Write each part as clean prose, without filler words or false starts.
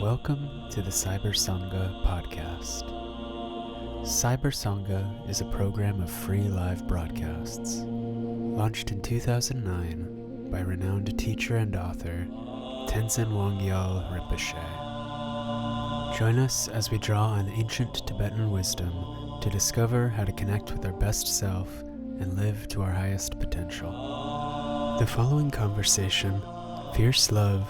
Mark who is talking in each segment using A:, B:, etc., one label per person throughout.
A: Welcome to the Cyber Sangha podcast. Cyber Sangha is a program of free live broadcasts, launched in 2009 by renowned teacher and author Tenzin Wangyal Rinpoche. Join us as we draw on ancient Tibetan wisdom to discover how to connect with our best self and live to our highest potential. The following conversation, Fierce Love,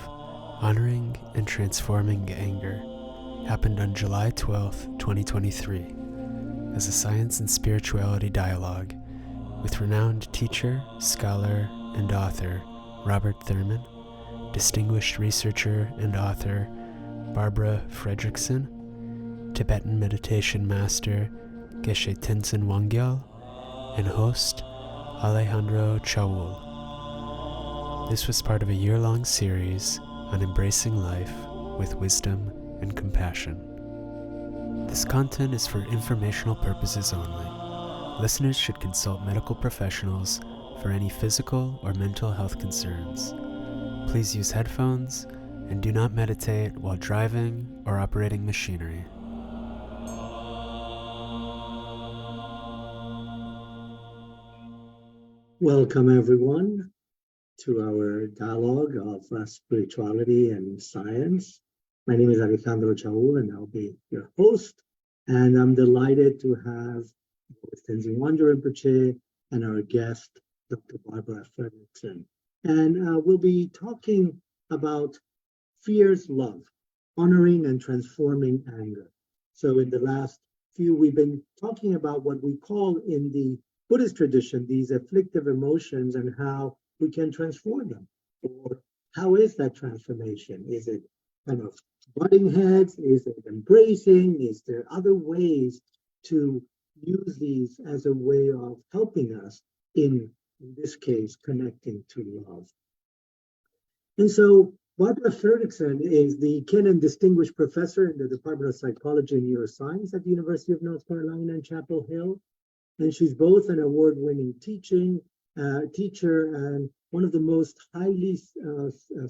A: Honoring and Transforming Anger, happened on July 12, 2023, as a science and spirituality dialogue with renowned teacher, scholar, and author Robert Thurman, distinguished researcher and author Barbara Fredrickson, Tibetan meditation master Geshe Tenzin Wangyal, and host Alejandro Chaoul. This was part of a year-long series on embracing life with wisdom and compassion. This content is for informational purposes only. Listeners should consult medical professionals for any physical or mental health concerns. Please use headphones and do not meditate while driving or operating machinery.
B: Welcome, everyone, to our dialogue of spirituality and science. My name is Alejandro Chaoul, and I'll be your host. And I'm delighted to have Tenzin Wangyal Rinpoche and our guest, Dr. Barbara Fredrickson. And we'll be talking about fierce love, honoring and transforming anger. So in the last few, we've been talking about what we call in the Buddhist tradition, these afflictive emotions and how we can transform them. Or how is that transformation? Is it kind of butting heads? Is it embracing? Is there other ways to use these as a way of helping us in this case, connecting to love? And so Barbara Fredrickson is the Kennan Distinguished Professor in the Department of Psychology and Neuroscience at the University of North Carolina in Chapel Hill. And she's both an award-winning teacher and one of the most highly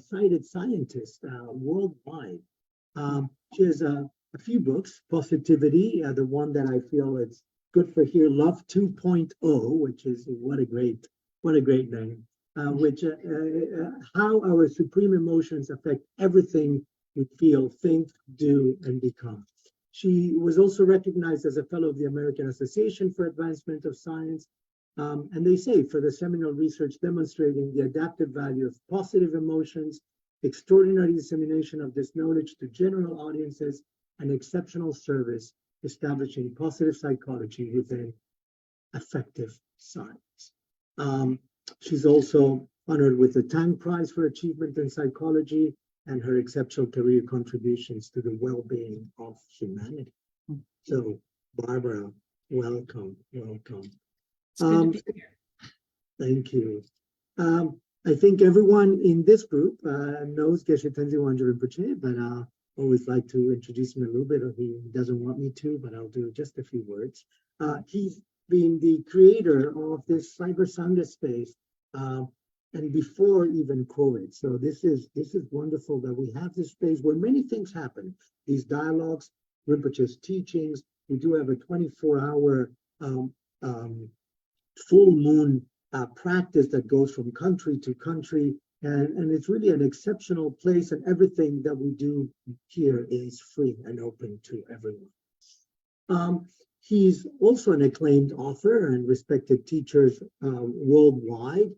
B: cited scientists worldwide. She has a few books, Positivity, the one that I feel it's good for here, Love 2.0, which is what a great name, how our supreme emotions affect everything we feel, think, do, and become. She was also recognized as a fellow of the American Association for Advancement of Science. And they say for the seminal research demonstrating the adaptive value of positive emotions, extraordinary dissemination of this knowledge to general audiences, and exceptional service establishing positive psychology within effective science. She's also honored with the Tang Prize for Achievement in Psychology and her exceptional career contributions to the well-being of humanity. So, Barbara, welcome.
C: It's good to be here.
B: Thank you. I think everyone in this group knows Geshe Tenzin Wangyal Rinpoche, but I always like to introduce him a little bit, or he doesn't want me to, but I'll do just a few words. He's been the creator of this Cyber Sangha space, and before even COVID. So this is wonderful that we have this space where many things happen. These dialogues, Rinpoche's teachings. We do have a 24-hour full moon practice that goes from country to country, and it's really an exceptional place, and everything that we do here is free and open to everyone. He's also an acclaimed author and respected teacher worldwide.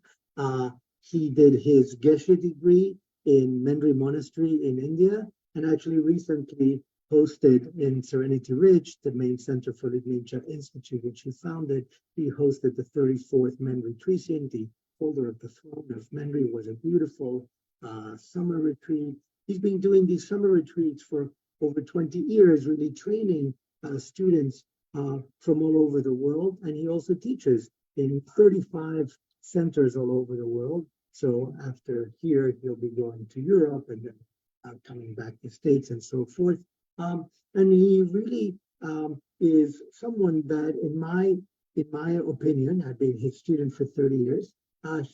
B: He did his Geshe degree in Mendri Monastery in India, and actually recently hosted in Serenity Ridge, the main center for the Ninja Institute, which he founded. He hosted the 34th Mendri Treating. The holder of the throne of Mendri was a beautiful summer retreat. He's been doing these summer retreats for over 20 years, really training students from all over the world. And he also teaches in 35 centers all over the world. So after here, he'll be going to Europe and then coming back to the States and so forth. And he really is someone that, in my opinion, I've been his student for 30 years.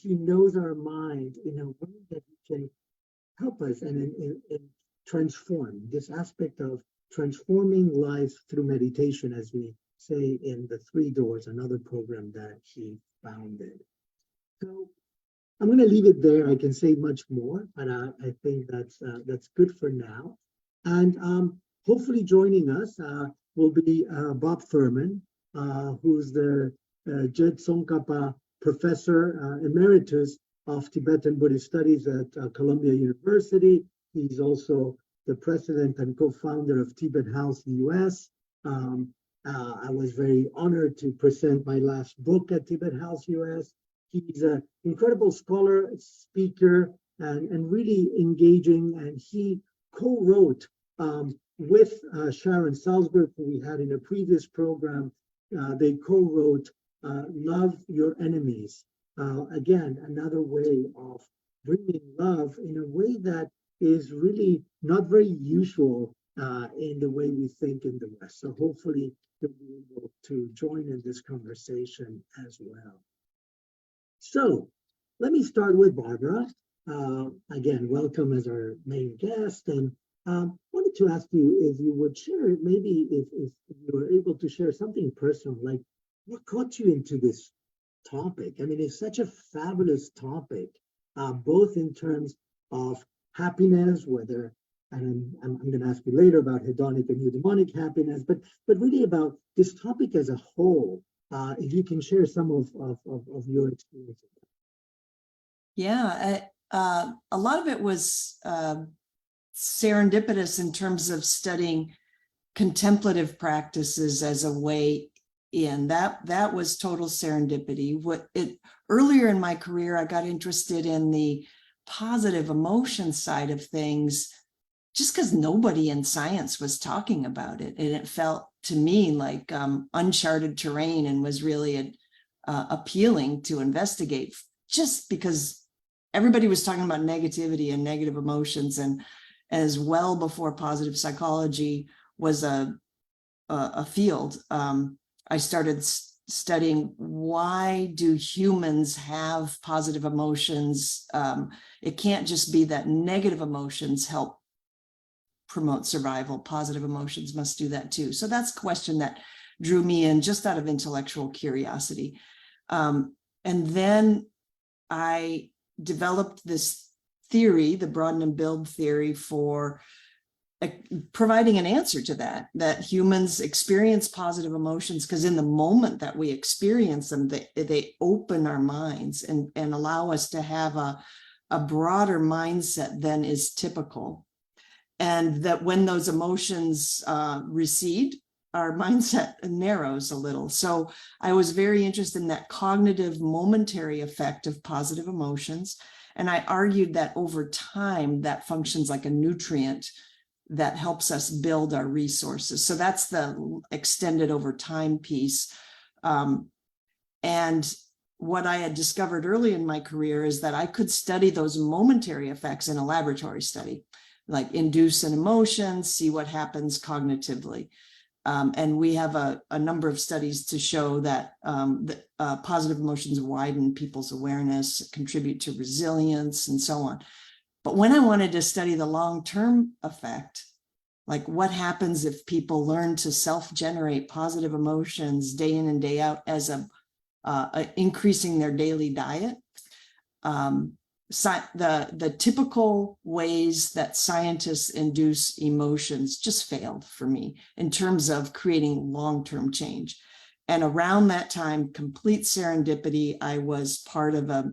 B: He knows our mind in a way that he can help us and transform, this aspect of transforming life through meditation, as we say in the Three Doors, another program that he founded. So I'm going to leave it there. I can say much more, but I think that's good for now. And hopefully joining us will be Bob Thurman, who's the Jed Tsongkhapa Professor Emeritus of Tibetan Buddhist Studies at Columbia University. He's also the president and co-founder of Tibet House US. I was very honored to present my last book at Tibet House US. He's an incredible scholar, speaker, and really engaging. And he co-wrote with Sharon Salzberg, who we had in a previous program. They co-wrote Love Your Enemies. Again, another way of bringing love in a way that is really not very usual in the way we think in the West. So hopefully you'll be able to join in this conversation as well. So let me start with Barbara. Again, welcome as our main guest. And wanted to ask you if you would share, maybe if you were able to share something personal, like what got you into this topic? I mean, it's such a fabulous topic, both in terms of happiness, whether, and I'm going to ask you later about hedonic and eudaimonic happiness, but really about this topic as a whole. If you can share some of your experiences.
C: Yeah, a lot of it was serendipitous in terms of studying contemplative practices as a way in. That was total serendipity. Earlier in my career, I got interested in the positive emotion side of things just because nobody in science was talking about it. And it felt to me like uncharted terrain and was really appealing to investigate, just because everybody was talking about negativity and negative emotions. And as well before positive psychology was a field, I started studying, why do humans have positive emotions? It can't just be that negative emotions help promote survival. Positive emotions must do that too. So that's a question that drew me in just out of intellectual curiosity. And then I developed this theory, the broaden and build theory, for providing an answer to that humans experience positive emotions because in the moment that we experience them, they open our minds and allow us to have a broader mindset than is typical. And that when those emotions recede, our mindset narrows a little. So I was very interested in that cognitive momentary effect of positive emotions. And I argued that over time, that functions like a nutrient that helps us build our resources. So that's the extended over time piece. And what I had discovered early in my career is that I could study those momentary effects in a laboratory study, like induce an emotion, see what happens cognitively. And we have a number of studies to show that positive emotions widen people's awareness, contribute to resilience, and so on. But when I wanted to study the long-term effect, like what happens if people learn to self-generate positive emotions day in and day out as increasing their daily diet, the typical ways that scientists induce emotions just failed for me in terms of creating long-term change. And around that time, complete serendipity, I was part of a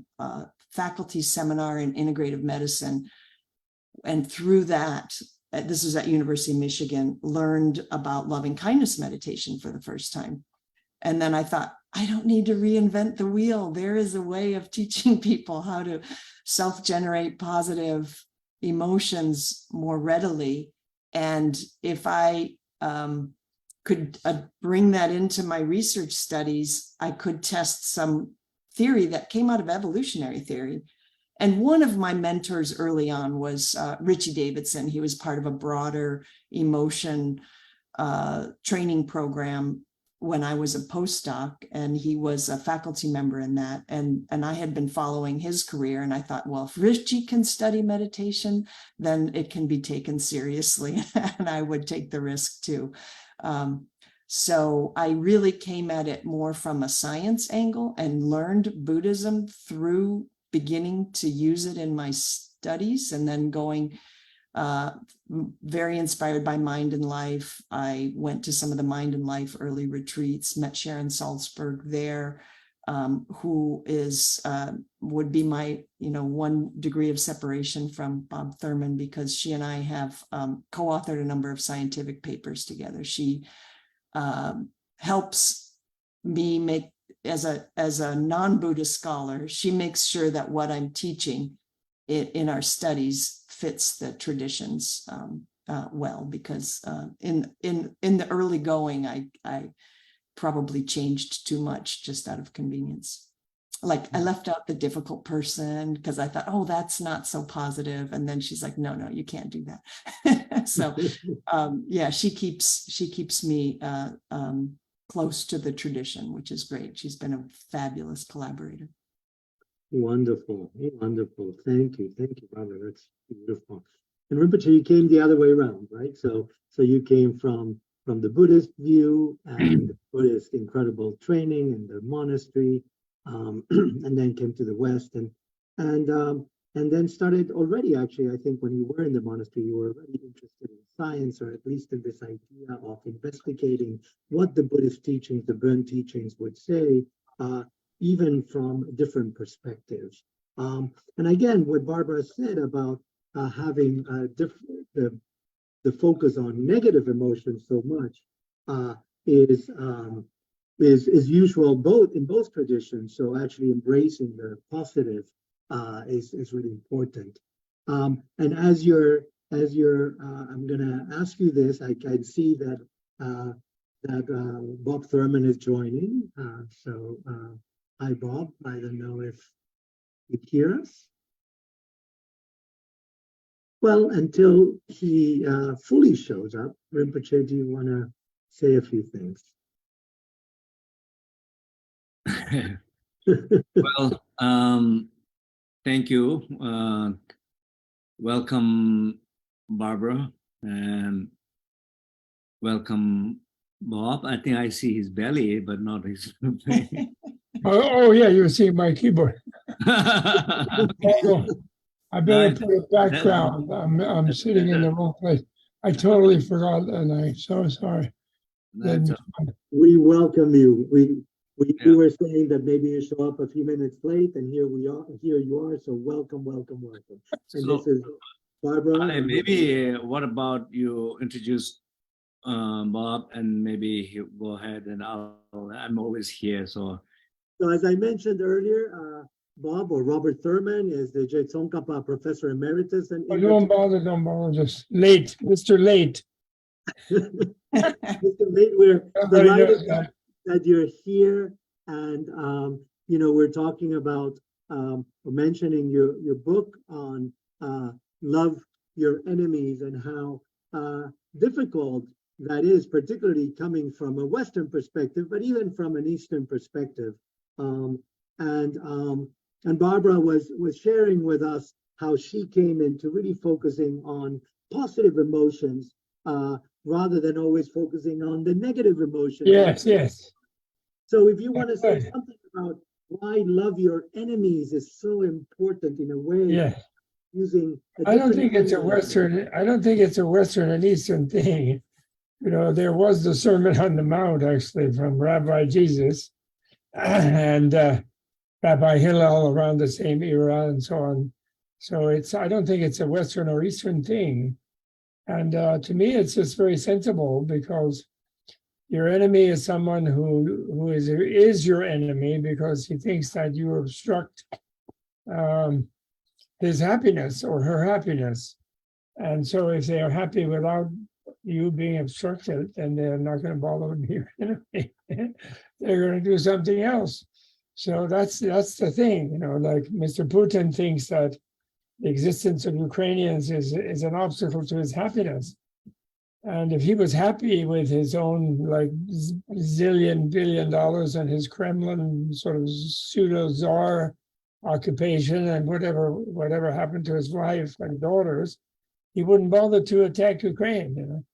C: faculty seminar in integrative medicine. And through that, this is at University of Michigan, learned about loving kindness meditation for the first time. And then I thought, I don't need to reinvent the wheel. There is a way of teaching people how to self-generate positive emotions more readily. And if I could bring that into my research studies, I could test some theory that came out of evolutionary theory. And one of my mentors early on was Richie Davidson. He was part of a broader emotion training program when I was a postdoc, and he was a faculty member in that. And I had been following his career, and I thought, well, if Richie can study meditation, then it can be taken seriously, and I would take the risk too. So I really came at it more from a science angle and learned Buddhism through beginning to use it in my studies, and then going very inspired by Mind and Life. I went to some of the Mind and Life early retreats, met Sharon Salzberg there, who is would be my 1 degree of separation from Bob Thurman, because she and I have co-authored a number of scientific papers together. She helps me make, as a non-Buddhist scholar, she makes sure that what I'm teaching in our studies fits the traditions well, because in the early going, I probably changed too much just out of convenience. Like, I left out the difficult person because I thought, oh, that's not so positive. And then she's like, no, you can't do that. So yeah, she keeps me close to the tradition, which is great. She's been a fabulous collaborator.
B: Wonderful. Thank you, Barbara. That's beautiful. And Rinpoche, you came the other way around, right? So you came from the Buddhist view and Buddhist incredible training in the monastery, and then came to the West, and then started already. Actually, I think when you were in the monastery, you were already interested in science, or at least in this idea of investigating what the Buddhist teachings, the Bön teachings, would say, even from different perspectives. And again, what Barbara said about having the focus on negative emotions so much is usual in both traditions. So actually embracing the positive is really important. And as you're I'm going to ask you this. I can see that Bob Thurman is joining. Hi, Bob. I don't know if you hear us. Well, until he fully shows up, Rinpoche, do you want to say a few things?
D: Well, thank you. Welcome, Barbara, and welcome, Bob. I think I see his belly, but not his face.
E: Oh yeah, you see my keyboard. I better put a background. I'm sitting in the wrong place. I totally forgot, and I'm so sorry.
B: We welcome you. We were saying that maybe you show up a few minutes late, and here you are. So welcome. And this is Barbara.
D: Maybe what about you introduce Bob, and maybe he'll go ahead, and I'm always here. So
B: as I mentioned earlier, Bob, or Robert Thurman, is the Tsongkhapa Professor Emeritus. And
E: don't bother, just late, Mr. Late.
B: Mr. Late, we're delighted that you're here, and we're talking about mentioning your book on love your enemies, and how difficult that is, particularly coming from a Western perspective, but even from an Eastern perspective. And Barbara was sharing with us how she came into really focusing on positive emotions rather than always focusing on the negative emotions.
E: Yes.
B: So if you want to say something about why love your enemies is so important in a way, using
E: I don't think it's a Western and Eastern thing. There was the Sermon on the Mount, actually, from Rabbi Jesus and Rabbi Hillel around the same era, and so on. So I don't think it's a Western or Eastern thing. And to me, it's just very sensible, because your enemy is someone who is your enemy because he thinks that you obstruct his happiness or her happiness. And so if they are happy without you being obstructed, then they're not going to bother with your enemy. They're going to do something else. So that's the thing, like Mr. Putin thinks that the existence of Ukrainians is an obstacle to his happiness. And if he was happy with his own like $1 billion and his Kremlin sort of pseudo czar occupation and whatever happened to his wife and daughters, he wouldn't bother to attack Ukraine, you know.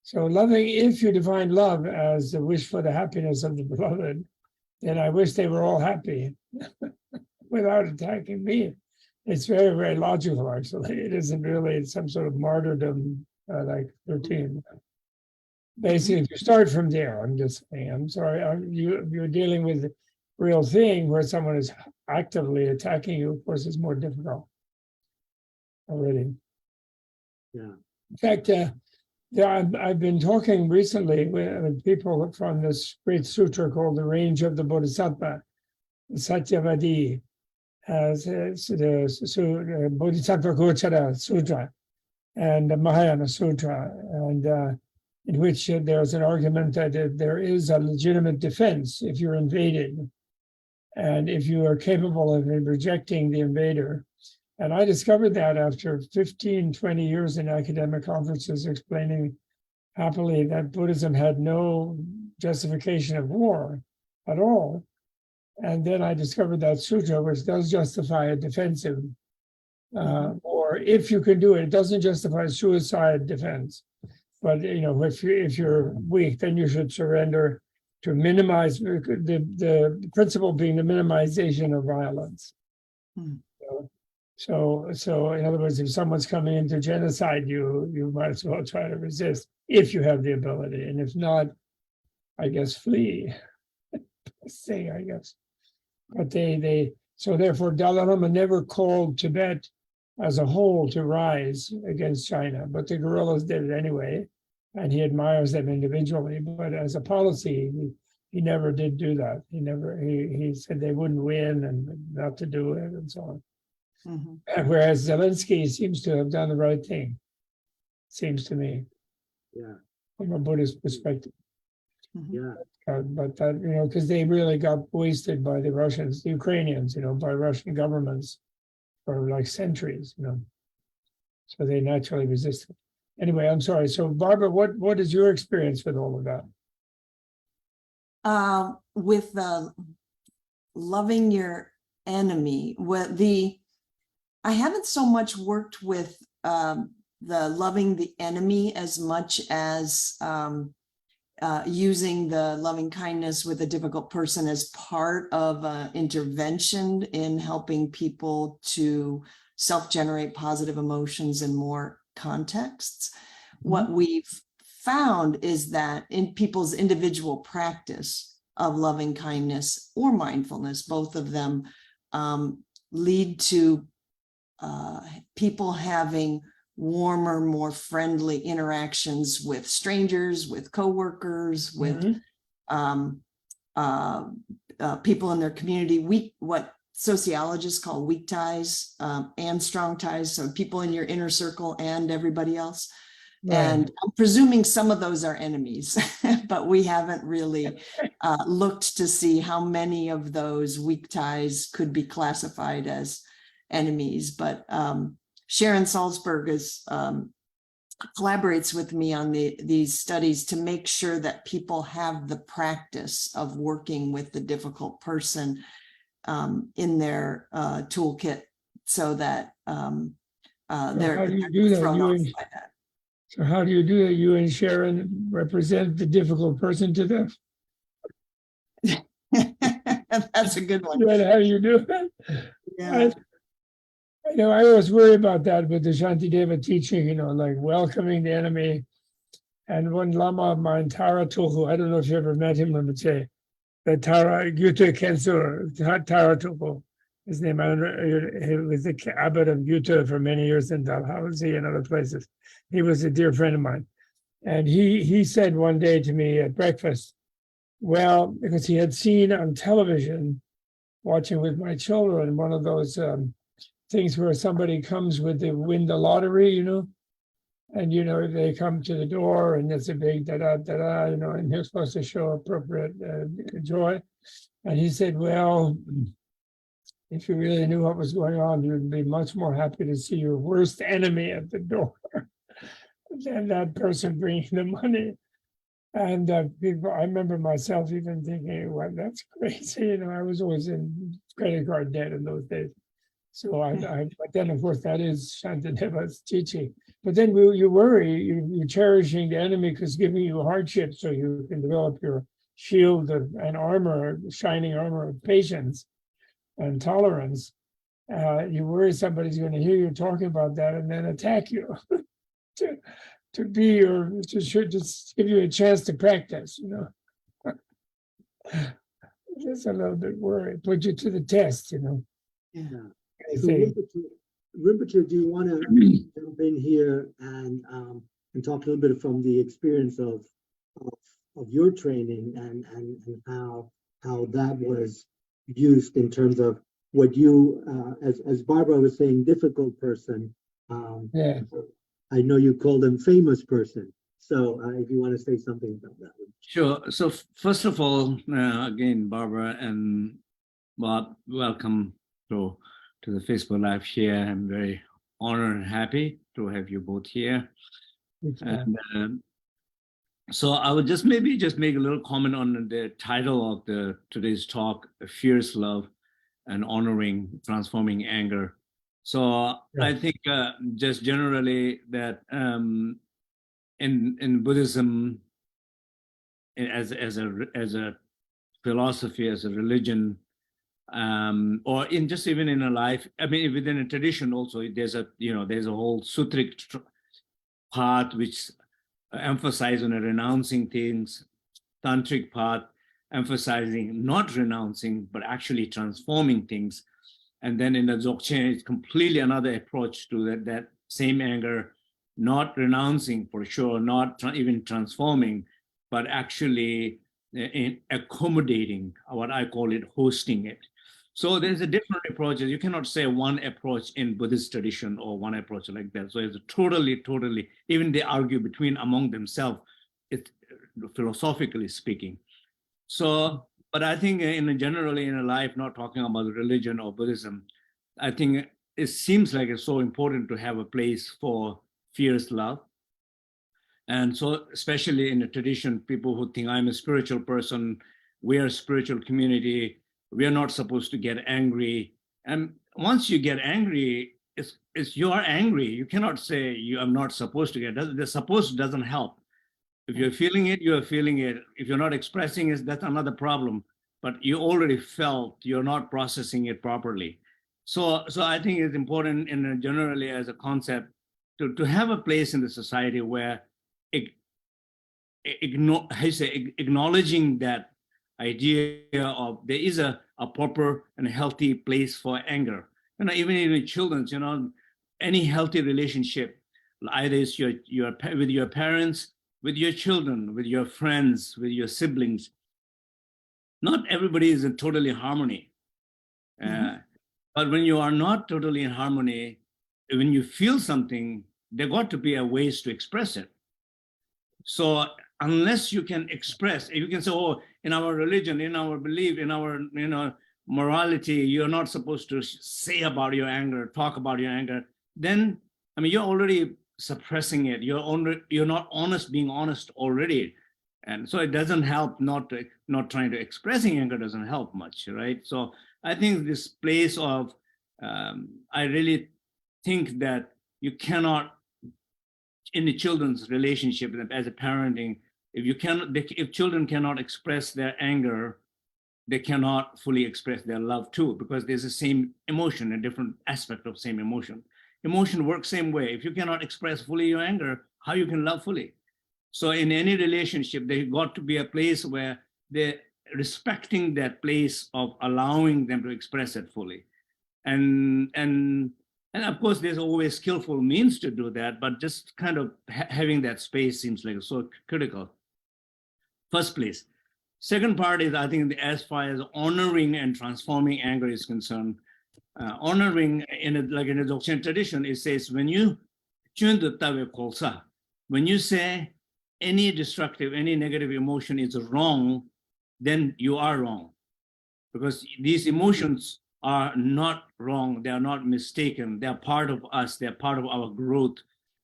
E: So loving, if you define love as a wish for the happiness of the beloved, then I wish they were all happy without attacking me. It's very, very logical, actually. It isn't really some sort of martyrdom like routine. Basically, if you start from there, I'm just saying, I'm sorry, you're dealing with a real thing where someone is actively attacking you, of course, it's more difficult already.
B: Yeah.
E: In fact, I've been talking recently with people from this great sutra called the Range of the Bodhisattva, the Satyavadi, as the Bodhisattva Gochara Sutra and the Mahayana Sutra, and in which there's an argument that there is a legitimate defense if you're invaded, and if you are capable of rejecting the invader. And I discovered that after 15, 20 years in academic conferences explaining happily that Buddhism had no justification of war at all. And then I discovered that sutra, which does justify a defensive, or if you can do it, it doesn't justify suicide defense. But you know, if you're weak, then you should surrender to minimize the principle being the minimization of violence. So in other words, if someone's coming into genocide, you might as well try to resist if you have the ability, and if not, I guess flee. Say, I guess. But so therefore Dalai Lama never called Tibet as a whole to rise against China, but the guerrillas did it anyway, and he admires them individually. But as a policy, he never did do that. He said they wouldn't win and not to do it and so on. And whereas Zelensky seems to have done the right thing, seems to me, from a Buddhist perspective. But that, you know, because they really got wasted by the Russians, the Ukrainians, you know, by Russian governments for like centuries, you know. So they naturally resisted. Anyway, I'm sorry. So Barbara, what is your experience with all of that?
C: With loving your enemy, I haven't so much worked with the loving the enemy as much as using the loving kindness with a difficult person as part of intervention in helping people to self-generate positive emotions in more contexts. What we've found is that in people's individual practice of loving kindness or mindfulness, both of them lead to people having warmer, more friendly interactions with strangers, with coworkers, with people in their community. What sociologists call weak ties and strong ties, so people in your inner circle and everybody else. Right. And I'm presuming some of those are enemies, but we haven't really looked to see how many of those weak ties could be classified as enemies. But Sharon Salzberg collaborates with me on these studies to make sure that people have the practice of working with the difficult person in their toolkit, so that they're thrown off by that.
E: So how do you do that? You and Sharon represent the difficult person to them.
C: That's a good one.
E: How do you do it?
C: Yeah.
E: I always worry about that with the Shantideva teaching, like welcoming the enemy. And one Lama of mine, Tara Tuhu, I don't know if you ever met him, but say, the Tara Gyute Kensur, Tara Tuhu, his name, he was the abbot of Gyute for many years in Dalhousie and other places. He was a dear friend of mine. And he said one day to me at breakfast, well, because he had seen on television, watching with my children, one of those things where somebody comes win the lottery, and they come to the door and it's a big da-da, and you're supposed to show appropriate joy. And he said, well, if you really knew what was going on, you'd be much more happy to see your worst enemy at the door. than that person bringing the money. And people, I remember myself even thinking, well, that's crazy. You know, I was always in credit card debt in those days. So but then of course that is Shantaneva's teaching. But then you worry, you're cherishing the enemy because giving you hardship so you can develop your shield and armor, shining armor of patience and tolerance. You worry somebody's going to hear you talking about that and then attack you to just give you a chance to practice, you know. Just a little bit worried, put you to the test, you know.
B: Yeah.
E: I
B: So
E: think.
B: Rinpoche, do you want to jump in here and talk a little bit from the experience of your training and how that was used in terms of what you, as Barbara was saying, difficult person.
E: Yeah.
B: I know you call them famous person. So if you want to say something about that.
D: Sure. So first of all, again, Barbara and Bob, welcome to the Facebook Live here. I'm very honored and happy to have you both here. And so I would just maybe make a little comment on the title of today's talk, Fierce Love and Honoring Transforming Anger. So I think just generally that in Buddhism, as a philosophy, as a religion, or in just even in a life, I mean, within a tradition also, there's a whole sutric path which emphasizes on renouncing things, tantric path emphasizing not renouncing but actually transforming things, and then in the Dzogchen it's completely another approach to that same anger, not renouncing for sure, not even transforming, but actually in accommodating, what I call it, hosting it. So there's a different approach. You cannot say one approach in Buddhist tradition or one approach like that. So it's totally, even they argue among themselves, philosophically speaking. So, but I think generally in a life, not talking about religion or Buddhism, I think it seems like it's so important to have a place for fierce love. And so, especially in the tradition, people who think I'm a spiritual person, we are a spiritual community, we are not supposed to get angry. And once you get angry, it's you are angry. You cannot say you are not supposed to get. The supposed doesn't help. If you're feeling it, you are feeling it. If you're not expressing it, that's another problem. But you already felt, you're not processing it properly. So I think it's important generally as a concept to have a place in the society where acknowledging that idea of there is a proper and healthy place for anger. Even in children, any healthy relationship, either it's your with your parents, with your children, with your friends, with your siblings. Not everybody is in totally harmony. But when you are not totally in harmony, when you feel something, there got to be a ways to express it. So unless you can express, you can say, oh, in our religion, in our belief, in our morality, you're not supposed to say about your anger, talk about your anger, then, you're already suppressing it. You're not honest, being honest already. And so it doesn't help, not trying to expressing anger doesn't help much, right? So I think this place of, I really think that you cannot, in the children's relationship as a parenting, if children cannot express their anger, they cannot fully express their love too, because there's the same emotion, a different aspect of same emotion. Emotion works same way. If you cannot express fully your anger, how you can love fully? So in any relationship, there got to be a place where they're respecting that place of allowing them to express it fully. And of course, there's always skillful means to do that, but just kind of having that space seems like so critical. First place. Second part is, I think, as far as honoring and transforming anger is concerned, honoring in the Dzogchen tradition, it says when you say any destructive, any negative emotion is wrong, then you are wrong, because these emotions are not wrong. They are not mistaken. They are part of us. They're part of our growth.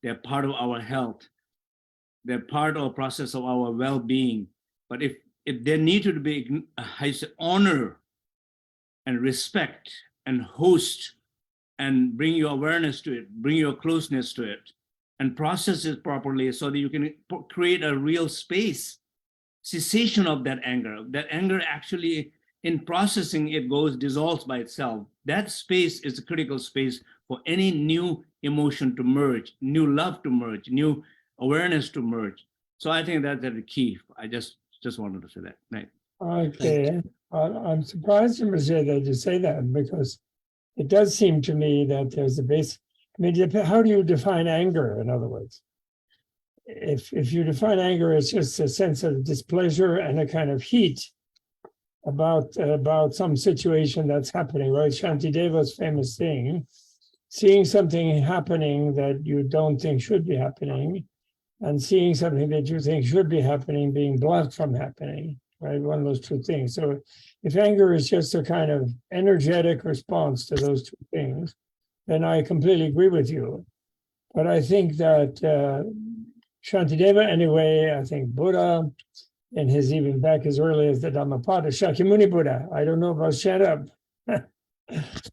D: They're part of our health. They're part of process of our well-being. But if there need to be honor and respect and host and bring your awareness to it, bring your closeness to it, and process it properly so that you can create a real space, cessation of that anger. That anger actually, in processing, it dissolves by itself. That space is a critical space for any new emotion to merge, new love to merge, new awareness to merge. So I think that's the key. I just wanted to say that. Right.
E: Okay. I'm surprised, Rinpoche, that you say that, because it does seem to me that there's a base. I mean, how do you define anger, in other words? If you define anger as just a sense of displeasure and a kind of heat about some situation that's happening, right? Shantideva's famous thing, seeing something happening that you don't think should be happening, and seeing something that you think should be happening being blocked from happening, right? One of those two things. So if anger is just a kind of energetic response to those two things, then I completely agree with you. But I think that Shantideva, anyway, I think Buddha, and his even back as early as the Dhammapada, Shakyamuni Buddha, I don't know about Shenab, but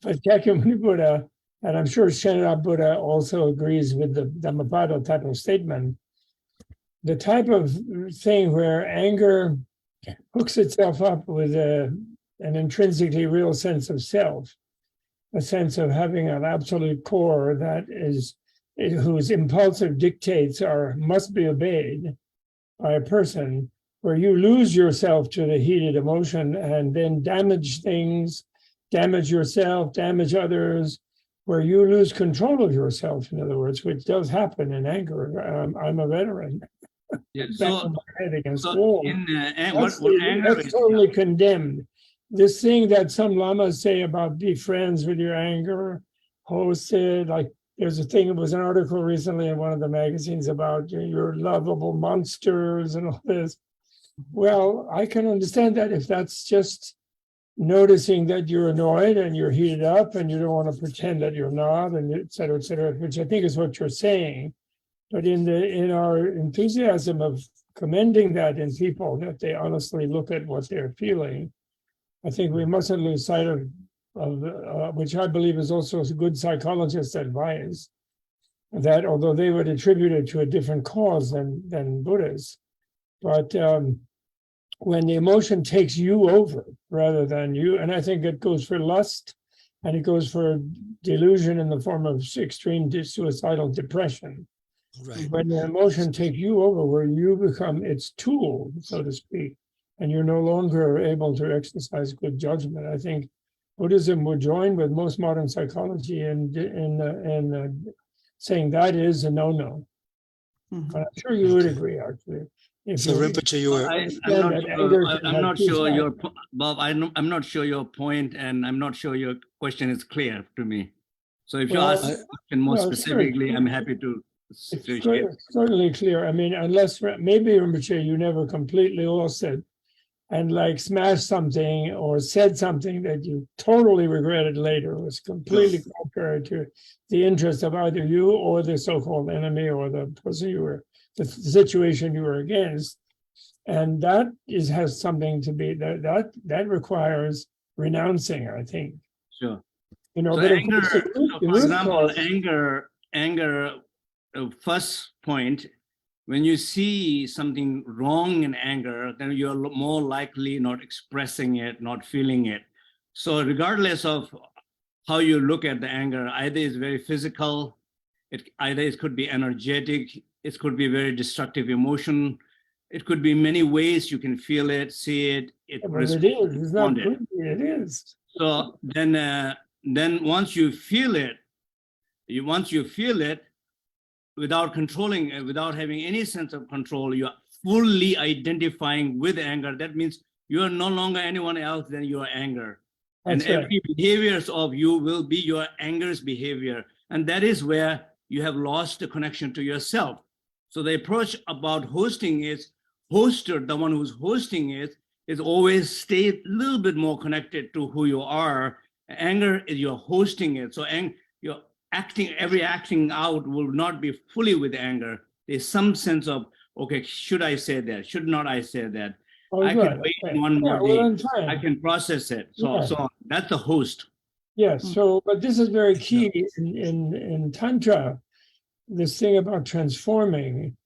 E: Shakyamuni Buddha, and I'm sure Shenab Buddha also agrees with the Dhammapada type of statement, the type of thing where anger hooks itself up with an intrinsically real sense of self, a sense of having an absolute core that is, whose impulsive dictates must be obeyed by a person, where you lose yourself to the heated emotion and then damage things, damage yourself, damage others, where you lose control of yourself, in other words, which does happen in anger. I'm a veteran.
D: Yeah,
E: So
D: that's
E: totally condemned. This thing that some lamas say about be friends with your anger, host it, like there's a thing, it was an article recently in one of the magazines about your lovable monsters and all this. Well, I can understand that if that's just noticing that you're annoyed and you're heated up and you don't want to pretend that you're not, and et cetera, which I think is what you're saying. But in our enthusiasm of commending that in people, that they honestly look at what they're feeling, I think we mustn't lose sight of which I believe is also a good psychologist's advice, that although they would attribute it to a different cause than Buddha's, but when the emotion takes you over rather than you, and I think it goes for lust, and it goes for delusion in the form of extreme suicidal depression. Right. When the emotion takes you over, where you become its tool, so to speak, and you're no longer able to exercise good judgment, I think Buddhism would join with most modern psychology in saying that is a no-no. Mm-hmm. I'm sure you would agree, actually.
F: So Rinpoche, you were.
D: I'm not sure your Bob. I'm not sure your point, and I'm not sure your question is clear to me. So if you ask the question more specifically, I'm happy to.
E: It's certainly clear. I mean, unless maybe Rinpoche, you never completely lost it, and like smashed something or said something that you totally regretted later, was completely contrary to the interest of either you or the so-called enemy or the person you were, the situation you were against. And that has something to be that requires renouncing, I think.
D: Sure.
E: You know,
D: so
E: but
D: anger, for example, anger. First point, when you see something wrong in anger, then you're more likely not expressing it, not feeling it. So regardless of how you look at the anger, either it's very physical, it could be energetic, it could be very destructive emotion, it could be many ways you can feel it, see it.
E: It is. It's not good. It is.
D: So then once you feel it, without controlling it, without having any sense of control, you are fully identifying with anger. That means you are no longer anyone else than your anger. That's and every behaviors of you will be your anger's behavior. And that is where you have lost the connection to yourself. So the approach about hosting is, hoster, the one who's hosting it, is always stay a little bit more connected to who you are. Anger is you're hosting it. So you're acting out will not be fully with anger. There's some sense of okay, should I say that? Should not I say that?
E: Oh,
D: I
E: good.
D: can wait
E: Okay.
D: one more
E: Yeah, well,
D: day.
E: then fine.
D: I can process it. So,
E: Yeah.
D: so that's the host.
E: Yes. So, but this is very key in Tantra, this thing about transforming.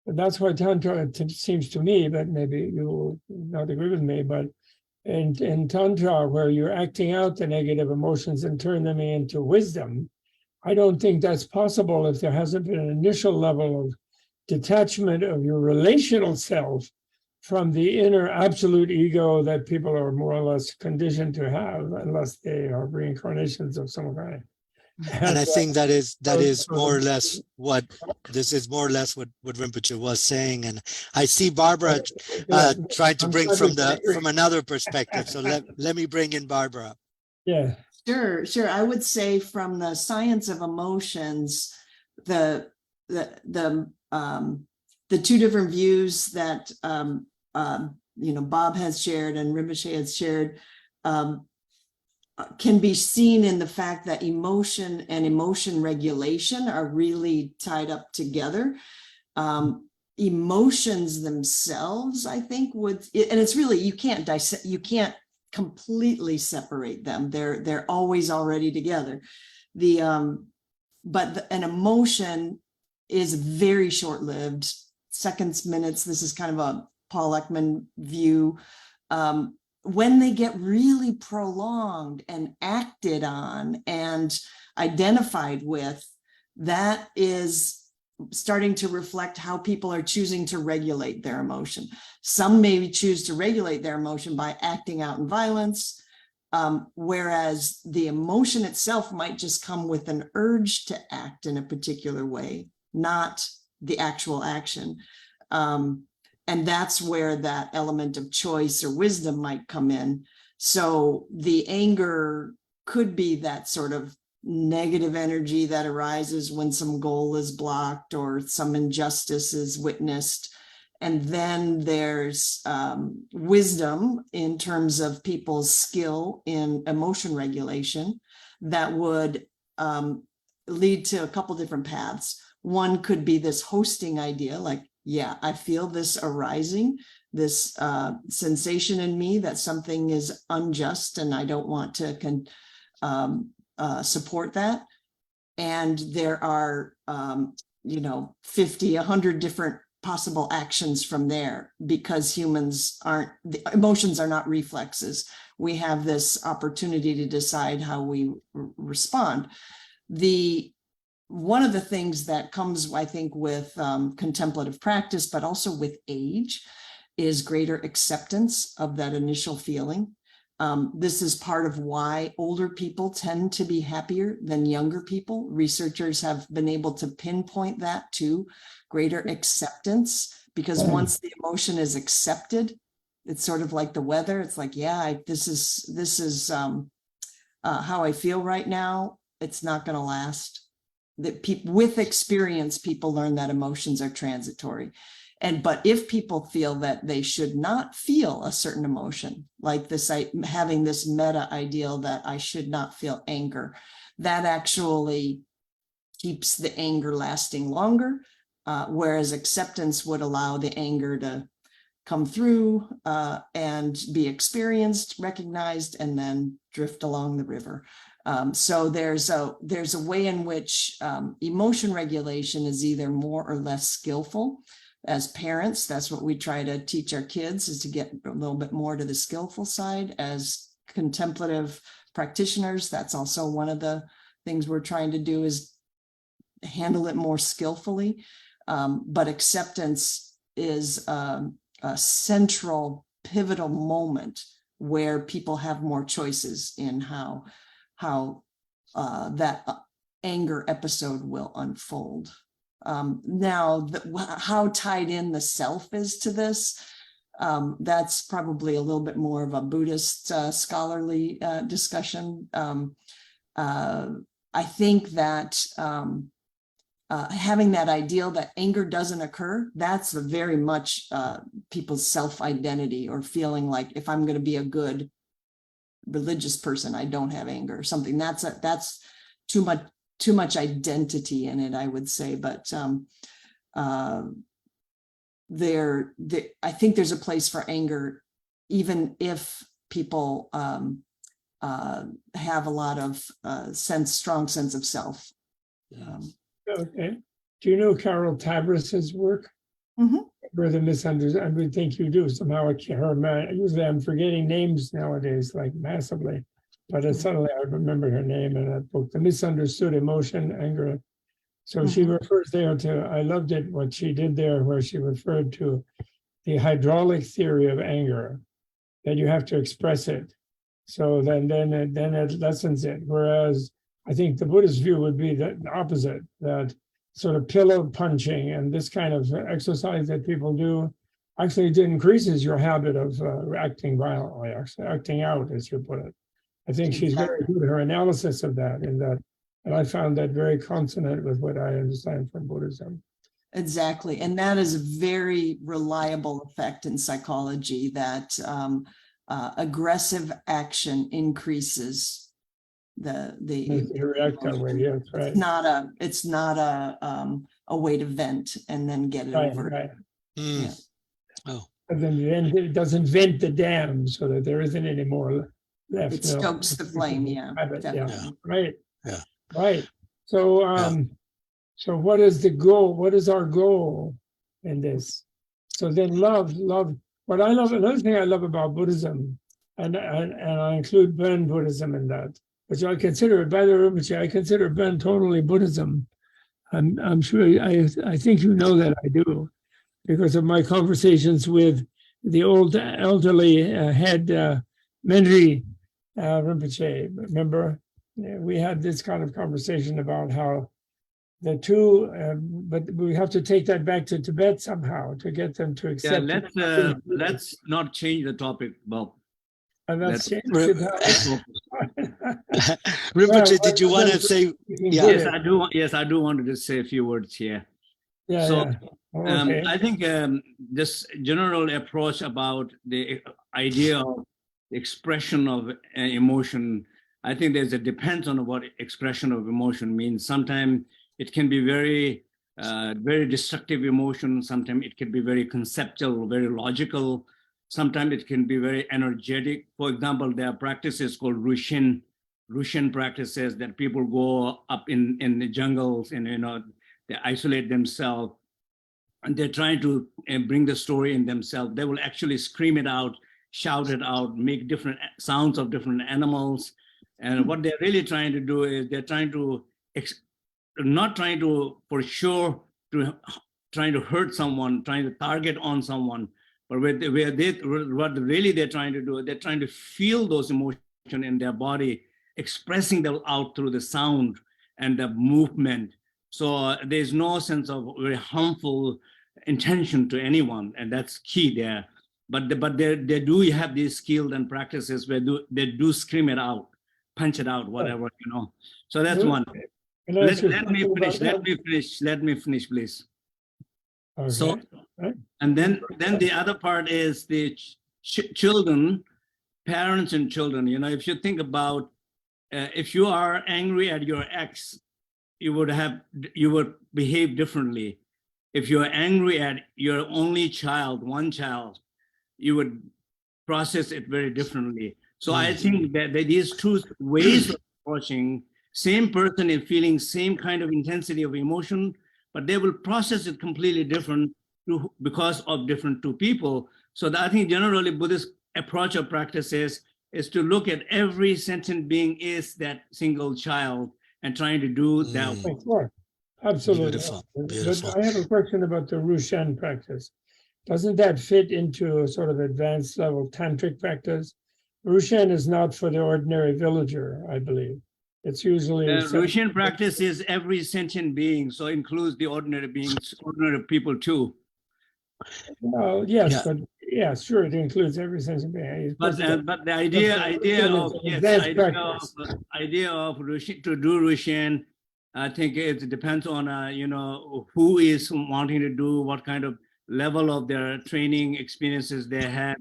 E: That's why Tantra, it seems to me, but maybe you will not agree with me, but in Tantra, where you're acting out the negative emotions and turn them into wisdom, I don't think that's possible if there hasn't been an initial level of detachment of your relational self from the inner absolute ego that people are more or less conditioned to have, unless they are reincarnations of some kind.
F: And I think that is more or less what what Rinpoche was saying. And I see Barbara trying to bring from another perspective. So let me bring in Barbara.
E: Yeah.
C: Sure. I would say from the science of emotions, the two different views that Bob has shared and Rinpoche has shared can be seen in the fact that emotion and emotion regulation are really tied up together. Emotions themselves, I think, and it's really, you can't completely separate them. They're always already together. But an emotion is very short-lived, seconds, minutes. This is kind of a Paul Ekman view. When they get really prolonged and acted on and identified with, that is starting to reflect how people are choosing to regulate their emotion. Some maybe choose to regulate their emotion by acting out in violence, whereas the emotion itself might just come with an urge to act in a particular way, not the actual action. And that's where that element of choice or wisdom might come in. So the anger could be that sort of negative energy that arises when some goal is blocked or some injustice is witnessed. And then there's wisdom in terms of people's skill in emotion regulation that would lead to a couple different paths. One could be this hosting idea, like, yeah, I feel this arising, this sensation in me that something is unjust and I don't want to support that. And there are, 50, 100 different possible actions from there, because the emotions are not reflexes. We have this opportunity to decide how we respond. One of the things that comes, I think, with contemplative practice, but also with age, is greater acceptance of that initial feeling. This is part of why older people tend to be happier than younger people. Researchers have been able to pinpoint that to greater acceptance, because once the emotion is accepted, it's sort of like the weather. It's like, yeah, this is how I feel right now. It's not going to last. With experience, people learn that emotions are transitory. But if people feel that they should not feel a certain emotion, like this, having this meta ideal that I should not feel anger, that actually keeps the anger lasting longer, whereas acceptance would allow the anger to come through and be experienced, recognized, and then drift along the river. So there's a way in which emotion regulation is either more or less skillful. As parents, that's what we try to teach our kids, is to get a little bit more to the skillful side. As contemplative practitioners, that's also one of the things we're trying to do, is handle it more skillfully. But acceptance is a central, pivotal moment where people have more choices in how that anger episode will unfold. Now, how tied in the self is to this, that's probably a little bit more of a Buddhist scholarly discussion. I think that having that ideal that anger doesn't occur, that's very much people's self-identity, or feeling like, if I'm going to be a good religious person, I don't have anger or something. That's too much identity in it, I would say. But I think there's a place for anger, even if people have a lot of strong sense of self.
E: Okay. Do you know Carol Tavris's work?
C: Mhm.
E: Where the misunderstood, I would think you do somehow. Usually I'm forgetting names nowadays, like massively, but suddenly I remember her name in that book, The Misunderstood Emotion, Anger. So she refers there to, I loved it, what she did there, where she referred to the hydraulic theory of anger, that you have to express it. So then it lessens it. Whereas I think the Buddhist view would be the opposite, that sort of pillow punching and this kind of exercise that people do actually increases your habit of acting violently, actually acting out, as you put it. I think she's very good at her analysis of that, and I found that very consonant with what I understand from Buddhism.
C: Exactly. And that is a very reliable effect in psychology, that aggressive action increases the
E: You react that way, yeah, that's right.
C: It's not a way to vent and then get it over.
E: Right.
C: Yeah.
F: Oh,
E: And then it doesn't vent the dam so that there isn't any more left.
C: It stokes the flame, yeah.
E: Yeah. Right.
F: Yeah.
E: Right. So so what is the goal? What is our goal in this? So then love. What I love, another thing I love about Buddhism, and I include Bön Buddhism in that, which I consider, by the way, I consider Bön totally Buddhism. I'm sure I think you know that I do, because of my conversations with the old elderly head Menri Rinpoche. Remember, we had this kind of conversation about how the two, but we have to take that back to Tibet somehow to get them to accept.
D: Yeah, let's not change the topic, Bob.
E: And that's
F: Rinpoche, did you want to say? Yeah.
D: Yes, I do. Yes, I do want to say a few words here.
E: Yeah.
D: So,
E: Yeah. Okay.
D: I think this general approach about the idea of expression of emotion, I think there's a depends on what expression of emotion means. Sometimes it can be very destructive emotion. Sometimes it can be very conceptual, very logical. Sometimes it can be very energetic. For example, there are practices called Rushin practices that people go up in the jungles and they isolate themselves. And they're trying to bring the story in themselves. They will actually scream it out, shout it out, make different sounds of different animals. And what they're really trying to do is they're trying to, not trying to, for sure, trying to hurt someone, trying to target on someone. But what really they're trying to do, they're trying to feel those emotions in their body, expressing them out through the sound and the movement. So there's no sense of very harmful intention to anyone, and that's key there. But they do have these skills and practices where they do scream it out, punch it out, whatever, So that's one. Let me finish, please.
E: Okay.
D: So, and then the other part is the children, parents and children. If you think about, if you are angry at your ex, you would behave differently. If you're angry at your only child, one child, you would process it very differently. So I think that these two ways of approaching, same person is feeling same kind of intensity of emotion, but they will process it completely different because of different two people. So I think generally Buddhist approach of practice is to look at every sentient being is that single child and trying to do that.
E: Sure. Absolutely.
F: Beautiful.
E: But I have a question about the Rushin practice. Doesn't that fit into a sort of advanced level tantric practice? Rushin is not for the ordinary villager, I believe. It's usually
D: Rushin practice is every sentient being, so includes the ordinary beings, ordinary people too.
E: Well, yes, but yeah, sure, it includes every sentient being.
D: But the idea of Rushin, to do Rushin, I think it depends on who is wanting to do, what kind of level of their training experiences they have.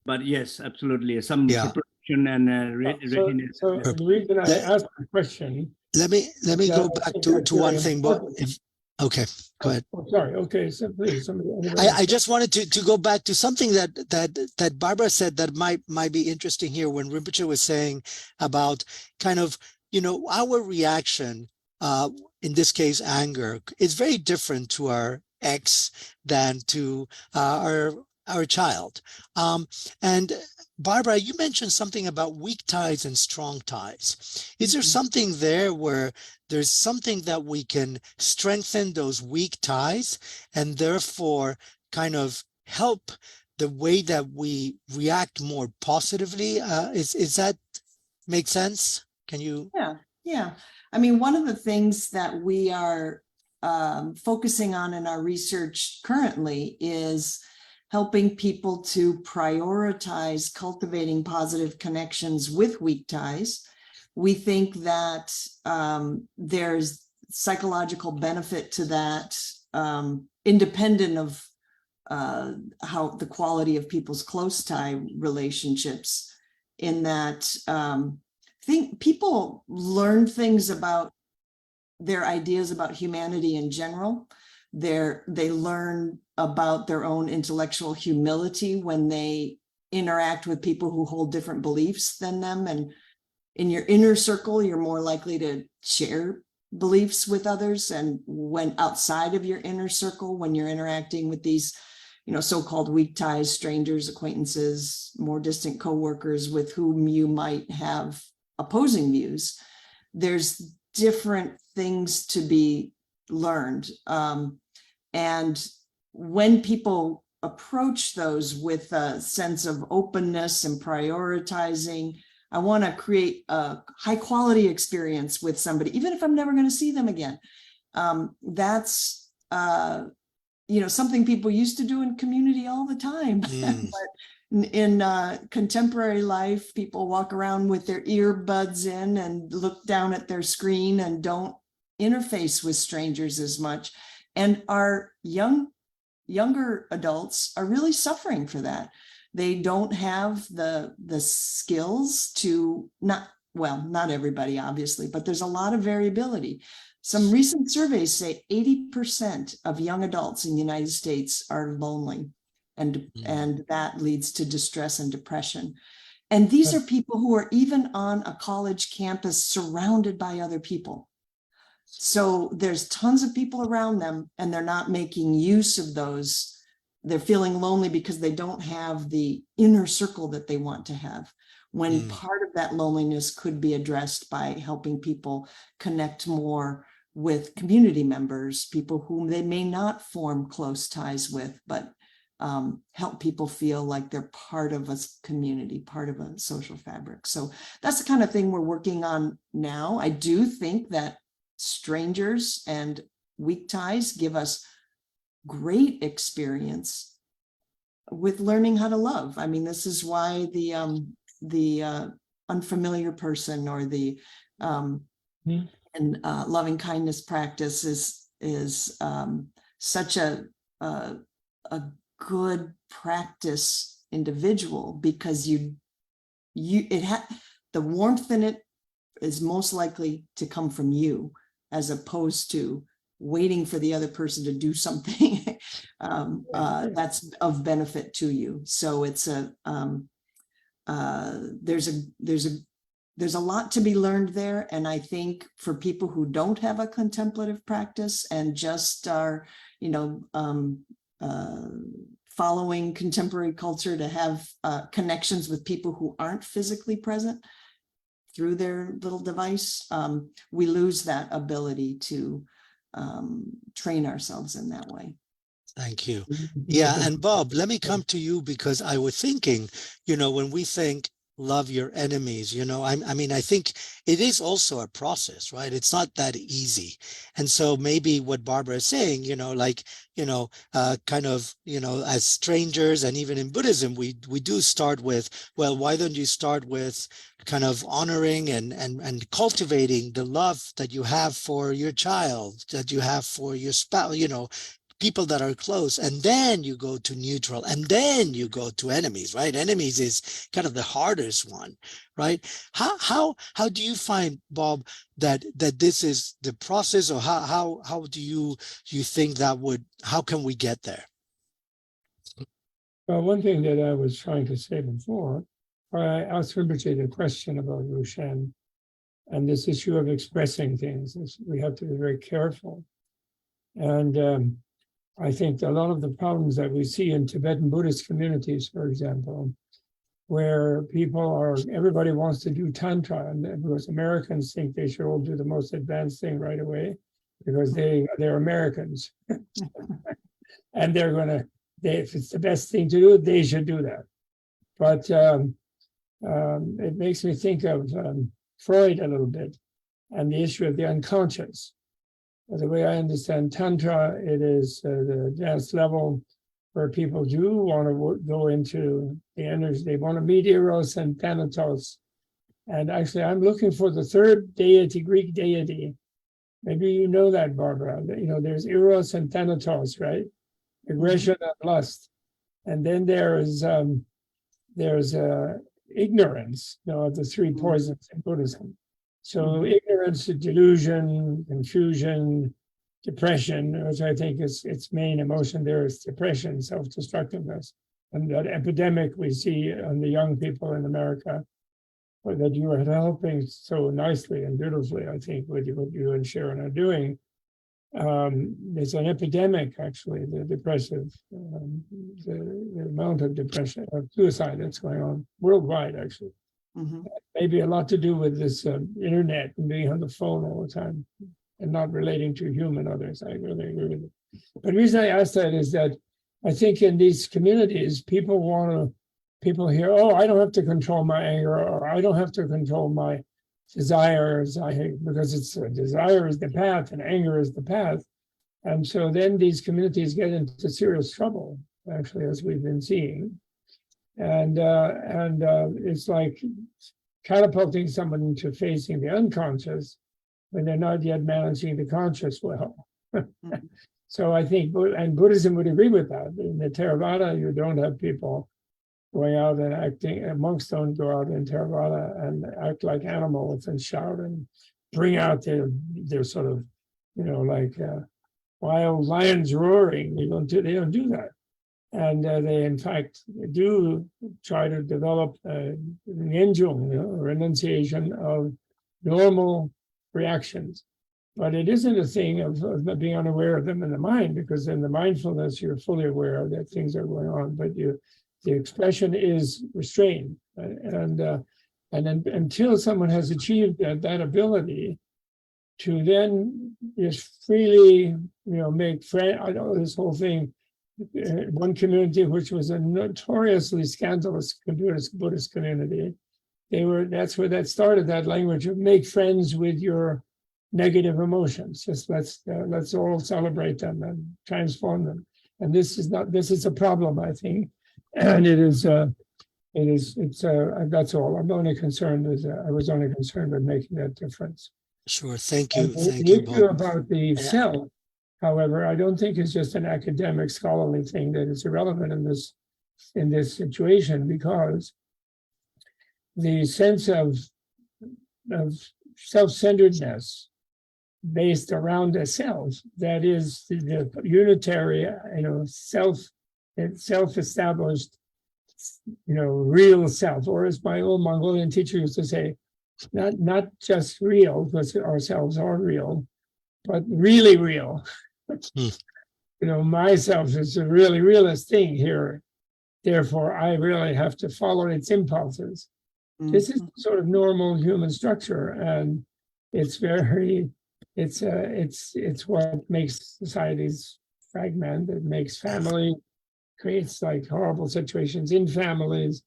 D: But yes, absolutely, some preparation and readiness.
E: So the reason I asked the question.
F: Let me go back to one thing, but Okay, go ahead.
E: Oh, sorry. Okay, so please,
F: I just wanted to go back to something that Barbara said that might be interesting here when Rinpoche was saying about kind of, our reaction, in this case, anger, is very different to our ex than to our child. And Barbara, you mentioned something about weak ties and strong ties. Is there something there where there's something that we can strengthen those weak ties and therefore kind of help the way that we react more positively? Is that make sense? Can you?
C: Yeah. I mean, one of the things that we are focusing on in our research currently is helping people to prioritize cultivating positive connections with weak ties. We think that there's psychological benefit to that, independent of how the quality of people's close tie relationships, in that think people learn things about their ideas about humanity in general. They learn about their own intellectual humility when they interact with people who hold different beliefs than them. And in your inner circle, you're more likely to share beliefs with others. And when outside of your inner circle, when you're interacting with these, so-called weak ties, strangers, acquaintances, more distant coworkers with whom you might have opposing views, there's different things to be learned. And when people approach those with a sense of openness and prioritizing, I want to create a high quality experience with somebody, even if I'm never going to see them again. That's something people used to do in community all the time. But in contemporary life, people walk around with their earbuds in and look down at their screen and don't interface with strangers as much. And our younger adults are really suffering for that. They don't have the skills to, not everybody, obviously, but there's a lot of variability. Some recent surveys say 80% of young adults in the United States are lonely, and that leads to distress and depression. And these are people who are even on a college campus surrounded by other people. So there's tons of people around them and they're not making use of those. They're feeling lonely because they don't have the inner circle that they want to have, when part of that loneliness could be addressed by helping people connect more with community members, people whom they may not form close ties with, but help people feel like they're part of a community, part of a social fabric. So that's the kind of thing we're working on now. I do think that strangers and weak ties give us great experience with learning how to love. I mean, this is why the unfamiliar person or the loving kindness practice is such a good practice individual, because the warmth in it is most likely to come from you, as opposed to waiting for the other person to do something that's of benefit to you. So it's there's a lot to be learned there. And I think for people who don't have a contemplative practice and just are, following contemporary culture to have connections with people who aren't physically present through their little device, we lose that ability to train ourselves in that way.
F: Thank you. Yeah, and Bob, let me come to you, because I was thinking, when we think love your enemies, I think it is also a process, right? It's not that easy. And so maybe what Barbara is saying, as strangers, and even in Buddhism, we do start with, well, why don't you start with kind of honoring and cultivating the love that you have for your child, that you have for your spouse, people that are close, and then you go to neutral, and then you go to enemies, right? Enemies is kind of the hardest one, right? How do you find, Bob, that this is the process, or how do you think that would, how can we get there?
E: Well, one thing that I was trying to say before, I asked Rinpoche the question about Wushan and this issue of expressing things. We have to be very careful. And I think a lot of the problems that we see in Tibetan Buddhist communities, for example, where everybody wants to do Tantra, and because Americans think they should all do the most advanced thing right away, because they're Americans. And if it's the best thing to do, they should do that. But it makes me think of Freud a little bit, and the issue of the unconscious. The way I understand Tantra, it is the advanced level where people do want to go into the energy. They want to meet Eros and Thanatos. And actually, I'm looking for the third deity, Greek deity. Maybe you know that, Barbara. There's Eros and Thanatos, right? Aggression and lust. And then there's ignorance, of the three poisons in Buddhism. So ignorance, delusion, confusion, depression, which I think is its main emotion there, is depression, self-destructiveness. And that epidemic we see on the young people in America, that you are helping so nicely and beautifully, I think, with what you and Sharon are doing. There's an epidemic, actually, the depressive, the amount of depression, of suicide that's going on worldwide, actually. Maybe a lot to do with this internet and being on the phone all the time and not relating to human others. I really agree with it. But the reason I ask that is that I think in these communities, people hear, oh, I don't have to control my anger, or I don't have to control my desires, because desire is the path and anger is the path. And so then these communities get into serious trouble, actually, as we've been seeing. And it's like catapulting someone into facing the unconscious when they're not yet managing the conscious well. So I think, and Buddhism would agree with that. In the Theravada, you don't have people going out and acting, monks don't go out in Theravada and act like animals and shout and bring out their sort of, like wild lions roaring. They don't do that. And they, in fact, do try to develop an angel, a renunciation of normal reactions. But it isn't a thing of being unaware of them in the mind, because in the mindfulness, you're fully aware that things are going on, but the expression is restrained. And then until someone has achieved that ability to then just freely, make friends, I know this whole thing. One community, which was a notoriously scandalous Buddhist community, that's where that started, that language of make friends with your negative emotions. Just let's all celebrate them and transform them. And this is a problem, I think. And that's all. I was only concerned with making that difference.
F: Sure, thank you.
E: Thank you, Bob. About the self, however, I don't think it's just an academic scholarly thing that is irrelevant in this situation, because the sense of self-centeredness based around a self, that is the unitary, self-established, real self, or as my old Mongolian teacher used to say, not just real, because ourselves are real, but really real. Myself is a really realist thing here. Therefore, I really have to follow its impulses. This is sort of normal human structure, and it's what makes societies fragment. It makes family, creates like horrible situations in families,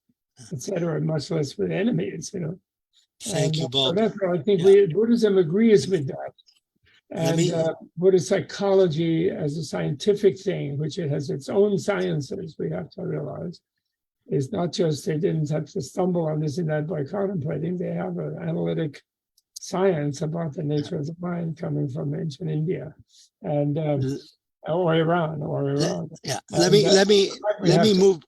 E: etc., much less with enemies,
F: Thank you, Bob.
E: So therefore, I think Buddhism agrees with that. And Buddhist psychology as a scientific thing, which it has its own sciences, we have to realize, is not just they didn't have to stumble on this and that by contemplating. They have an analytic science about the nature of the mind coming from ancient India. And or Iran,
F: Yeah,
E: And,
F: let me
E: we have to
F: move,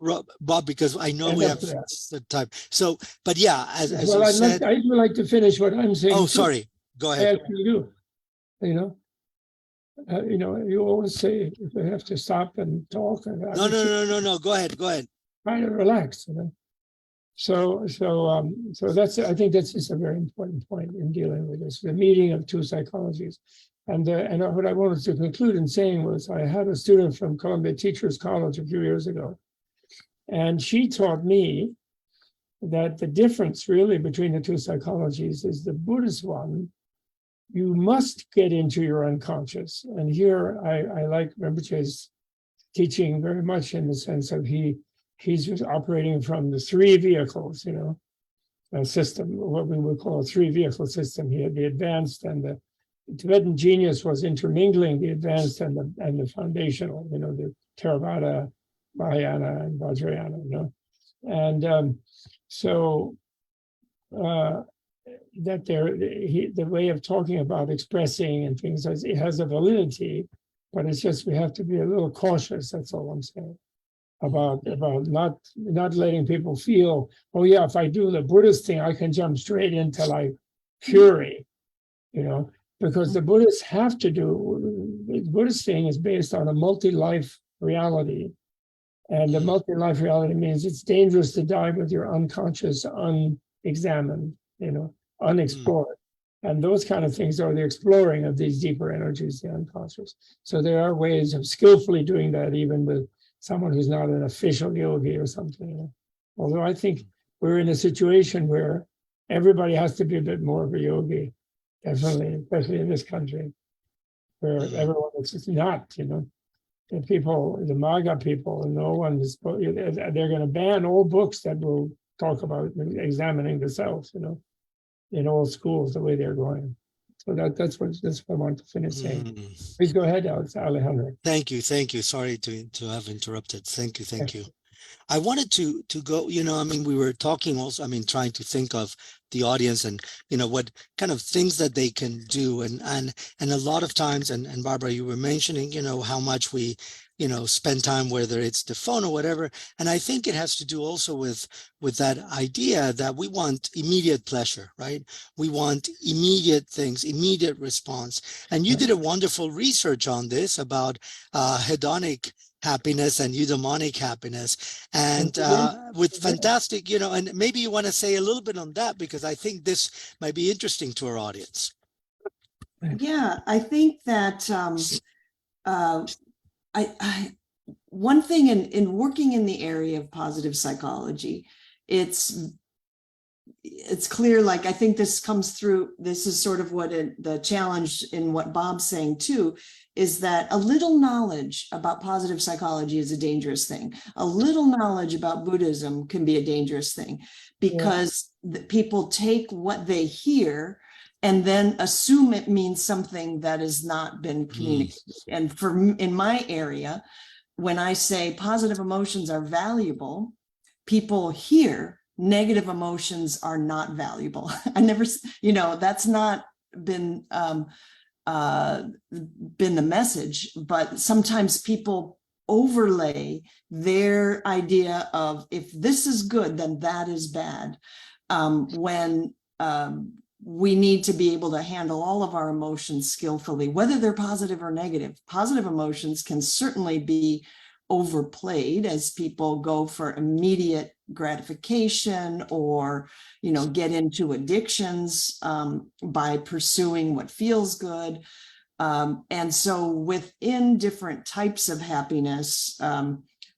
F: Bob, because I know
E: end
F: we
E: up
F: have
E: there.
F: the time. So, but yeah, as
E: Well,
F: you said,
E: I do like to finish what I'm saying.
F: oh,
E: too.
F: sorry, go
E: I
F: ahead.
E: actually do. You know, you always say if you have to stop and talk, and
F: No, go ahead,
E: try to relax. So that's, I think that's just a very important point in dealing with this, the meeting of two psychologies. And what I wanted to conclude in saying was, I had a student from Columbia Teachers College a few years ago, and she taught me that the difference really between the two psychologies is the Buddhist one. You must get into your unconscious. And here I like Rinpoche's teaching very much, in the sense of he's just operating from the three vehicles, a system, what we would call a three vehicle system. He had the advanced, and the Tibetan genius was intermingling the advanced and the foundational, the Theravada, Mahayana, and Vajrayana, and so that the way of talking about expressing and things, it has a validity, but it's just we have to be a little cautious. That's all I'm saying about not letting people feel, oh yeah, if I do the Buddhist thing, I can jump straight into like fury, because the Buddhists have to do. The Buddhist thing is based on a multi-life reality, and the multi-life reality means it's dangerous to die with your unconscious unexamined, unexplored. And those kind of things are the exploring of these deeper energies, the unconscious. So there are ways of skillfully doing that, even with someone who's not an official yogi or something. Although I think we're in a situation where everybody has to be a bit more of a yogi, definitely, especially in this country, where everyone is just not, the people, the MAGA people, and no one is, they're going to ban all books that will talk about examining the self, in all schools, the way they're going. So that's what I want to finish saying. Please go ahead, Alejandro.
F: Thank you. Sorry to have interrupted. Thank you. I wanted to go, we were talking also, trying to think of the audience and, what kind of things that they can do. And a lot of times, and Barbara, you were mentioning, how much we, spend time, whether it's the phone or whatever. And I think it has to do also with that idea that we want immediate pleasure, right? We want immediate things, immediate response. And you did a wonderful research on this about hedonic happiness and eudaimonic happiness, and with fantastic, and maybe you want to say a little bit on that, because I think this might be interesting to our audience.
C: Yeah, I think that one thing in working in the area of positive psychology, it's clear, like I think this comes through, this is sort of what the challenge in what Bob's saying too, is that a little knowledge about positive psychology is a dangerous thing. A little knowledge about Buddhism can be a dangerous thing, because people take what they hear and then assume it means something that has not been communicated. And in my area, when I say positive emotions are valuable, people hear negative emotions are not valuable. I never, that's not been the message, but sometimes people overlay their idea of, if this is good, then that is bad. When we need to be able to handle all of our emotions skillfully, whether they're positive or negative. Positive emotions can certainly be overplayed as people go for immediate gratification, or get into addictions by pursuing what feels good. And so within different types of happiness,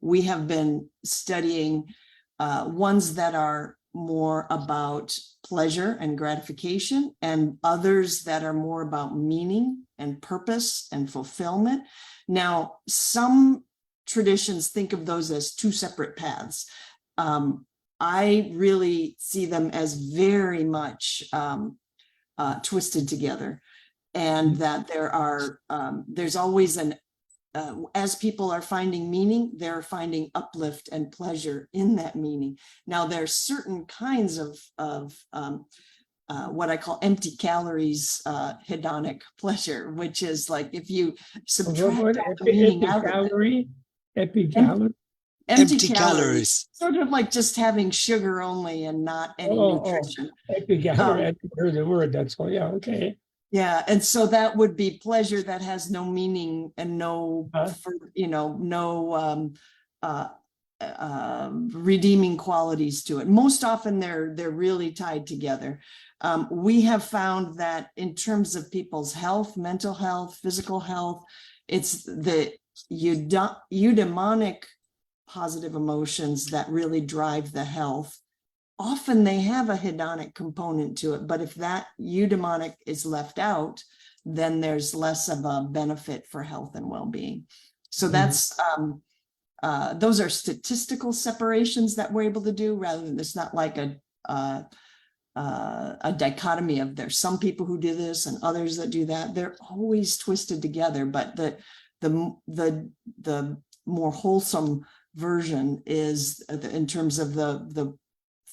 C: we have been studying ones that are more about pleasure and gratification, and others that are more about meaning and purpose and fulfillment. Now, some traditions think of those as two separate paths. I really see them as very much twisted together, and that there's always as people are finding meaning, they're finding uplift and pleasure in that meaning. Now, there are certain kinds of what I call empty calories hedonic pleasure, which is like if you subtract all the meaning out of it.
E: Epicalorie?
C: Empty calories, sort of like just having sugar only and not any nutrition.
E: Epicalorie, I heard the word, that's all, yeah, okay.
C: Yeah, and so that would be pleasure that has no meaning and no, redeeming qualities to it. Most often they're really tied together. We have found that in terms of people's health, mental health, physical health, it's the eudaimonic positive emotions that really drive the health. Often they have a hedonic component to it, but if that eudaimonic is left out, then there's less of a benefit for health and well-being. So that's those are statistical separations that we're able to do, rather than it's not like a dichotomy of there's some people who do this and others that do that. They're always twisted together, but the more wholesome version is in terms of the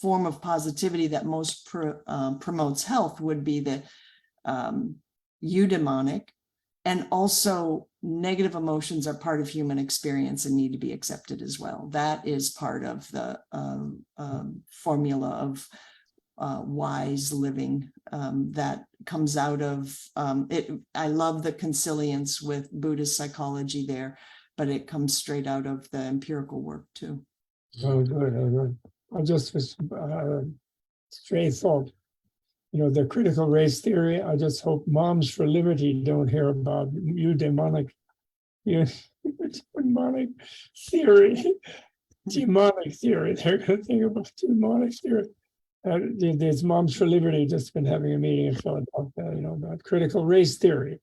C: form of positivity that most promotes health would be the eudaimonic, and also negative emotions are part of human experience and need to be accepted as well. That is part of the formula of wise living that comes out of it. I love the consilience with Buddhist psychology there, but it comes straight out of the empirical work too.
E: Oh, good, oh, good. I just was stray thought, the critical race theory. I just hope Moms for Liberty don't hear about eudaimonic theory, demonic theory. They're going to think about demonic theory. There's Moms for Liberty just been having a meeting in Philadelphia, about critical race theory.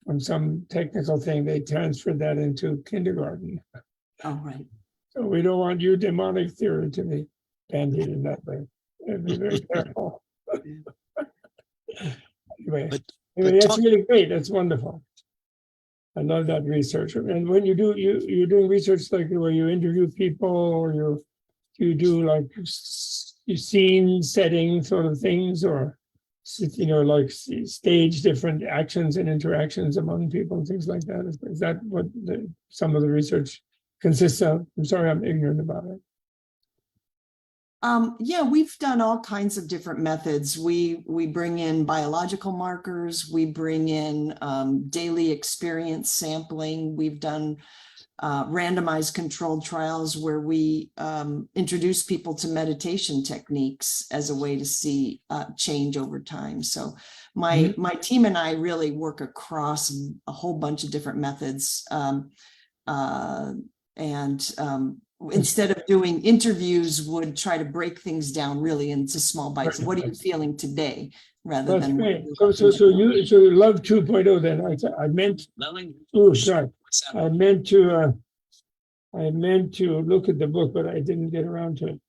E: From some technical thing, they transferred that into kindergarten.
C: Oh, right.
E: So we don't want eudaimonic theory to be bandied in that way. Be very careful. Anyway, that's really great. That's wonderful. I love that research. And when you do, you're doing research like where you interview people, or you do like scene setting sort of things, or like stage different actions and interactions among people and things like that. Is that what some of the research consists of? I'm sorry, I'm ignorant about it.
C: Yeah, we've done all kinds of different methods. We bring in biological markers. We bring in daily experience sampling. We've done randomized controlled trials where we introduce people to meditation techniques as a way to see change over time. So my team and I really work across a whole bunch of different methods. Instead of doing interviews, would try to break things down really into small bites. What are you feeling today? Rather than
E: great. So Love 2.0. Then I meant. Oh, sorry. I meant to look at the book, but I didn't get around to it.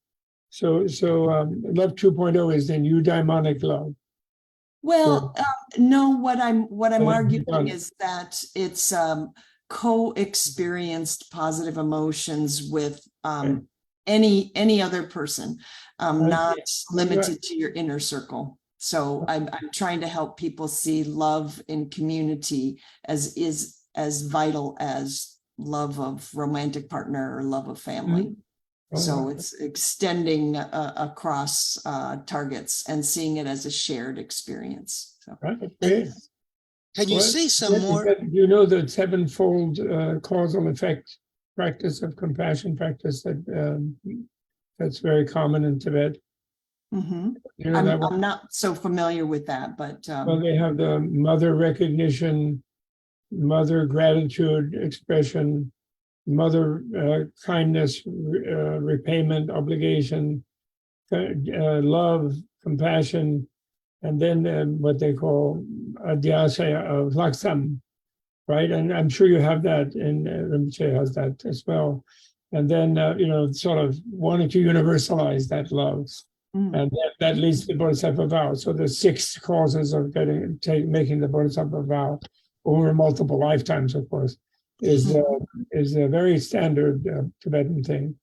E: So Love 2.0 is then eudaimonic love.
C: Well, no. What I'm arguing is that it's co-experienced positive emotions with any other person, not limited to your inner circle. So I'm trying to help people see love in community as vital as love of romantic partner or love of family. So it's extending across targets and seeing it as a shared experience. So.
E: Right.
F: Can you say some more?
E: You know the sevenfold causal effect practice of compassion practice that's very common in Tibet.
C: Mm-hmm. I'm not so familiar with that, but
E: well, they have the mother recognition, mother gratitude expression, mother kindness, repayment, obligation, love, compassion, and then what they call adhyasaya of laksam, right? And I'm sure you have that, and Rinpoche has that as well. And then, sort of wanting to universalize that love. And that leads to the Bodhisattva vow. So the 6 causes of making the Bodhisattva vow over multiple lifetimes, of course, is a very standard Tibetan thing.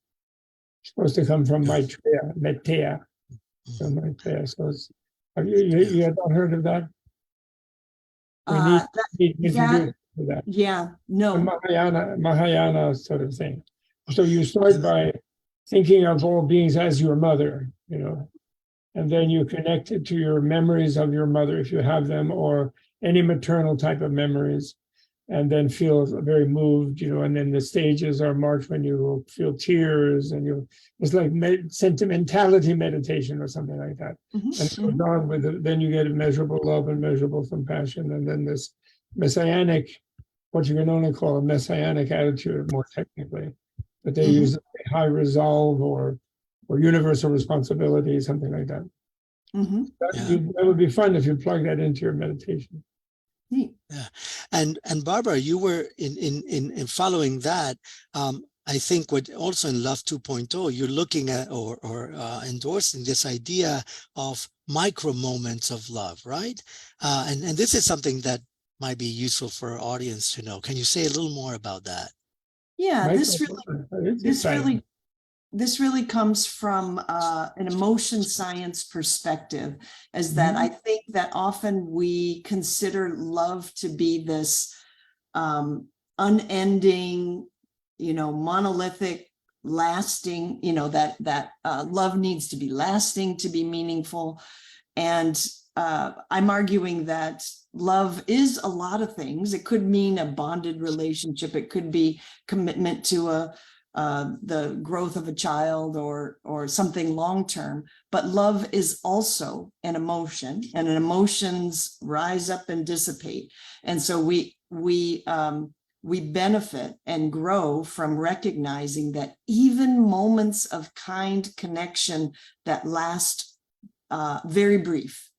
E: It's supposed to come from Maitreya, Metteyya. So Have you had not heard of that? We need to introduce to that.
C: Yeah,
E: The
C: no.
E: Mahayana sort of thing. So you start by thinking of all beings as your mother, and then you connect it to your memories of your mother, if you have them, or any maternal type of memories, and then feel very moved, and then the stages are marked when you feel tears, and it's like sentimentality meditation or something like that. And it goes on with it, then you get immeasurable love and measurable compassion, and then this messianic, what you can only call a messianic attitude more technically, but they use high resolve or universal responsibility, something like that. That would be fun if you plug that into your meditation.
F: Yeah, and Barbara, you were in following that. I think what also in Love 2.0, you're looking at or endorsing this idea of micro moments of love, right? And this is something that might be useful for our audience to know. Can you say a little more about that?
C: Yeah, this really comes from an emotion science perspective, is that I think that often we consider love to be this unending, monolithic, lasting, that love needs to be lasting, to be meaningful. And I'm arguing that love is a lot of things. It could mean a bonded relationship. It could be commitment to the growth of a child or something long-term, but love is also an emotion, and emotions rise up and dissipate. And so we benefit and grow from recognizing that even moments of kind connection that last very brief,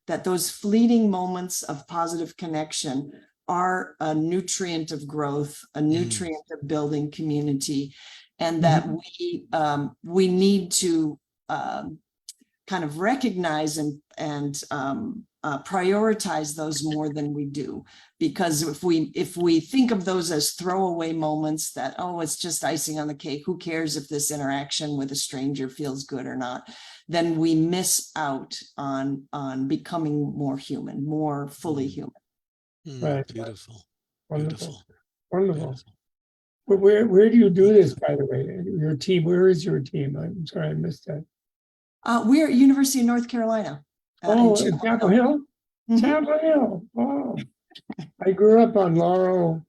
C: that those fleeting moments of positive connection are a nutrient of growth, a nutrient of building community, and that we need to kind of recognize and prioritize those more than we do. Because if we think of those as throwaway moments, that, oh, it's just icing on the cake, who cares if this interaction with a stranger feels good or not, then we miss out on becoming more human, more fully human.
E: Right.
F: Beautiful.
E: Wonderful. But where do you do this, by the way? Your team, where is your team? I'm sorry, I missed that.
C: We're at University of North Carolina.
E: In Chapel Hill? Chapel Hill. Oh, I grew up on Laurel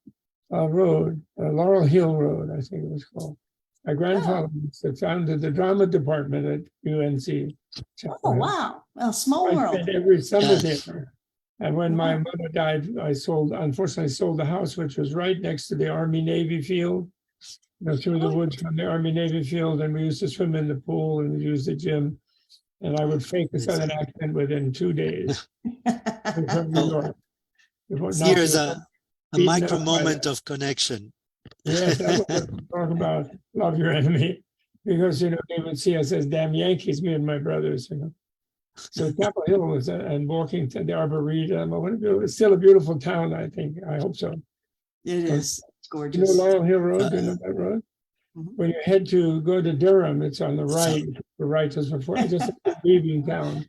E: Laurel Hill Road, I think it was called. My grandfather founded the drama department at UNC.
C: Oh, wow. Well, small world.
E: I spent every summer there. And when my mother died, I unfortunately sold the house, which was right next to the Army-Navy field, through the woods from the Army-Navy field. And we used to swim in the pool and use the gym. And I would fake a Southern accent within 2 days. From New York.
F: Here's a micro moment of connection.
E: Yes, that's what I'm talking about. Love your enemy. Because, they would see us as damn Yankees, me and my brothers, So Chapel Hill was, and walking to the Arboretum, it's still a beautiful town, I think. I hope so.
C: It is. It's gorgeous.
E: Laurel Hill Road? Do you know that road? When you head to go to Durham, it's on the right. The right is before, just leaving town.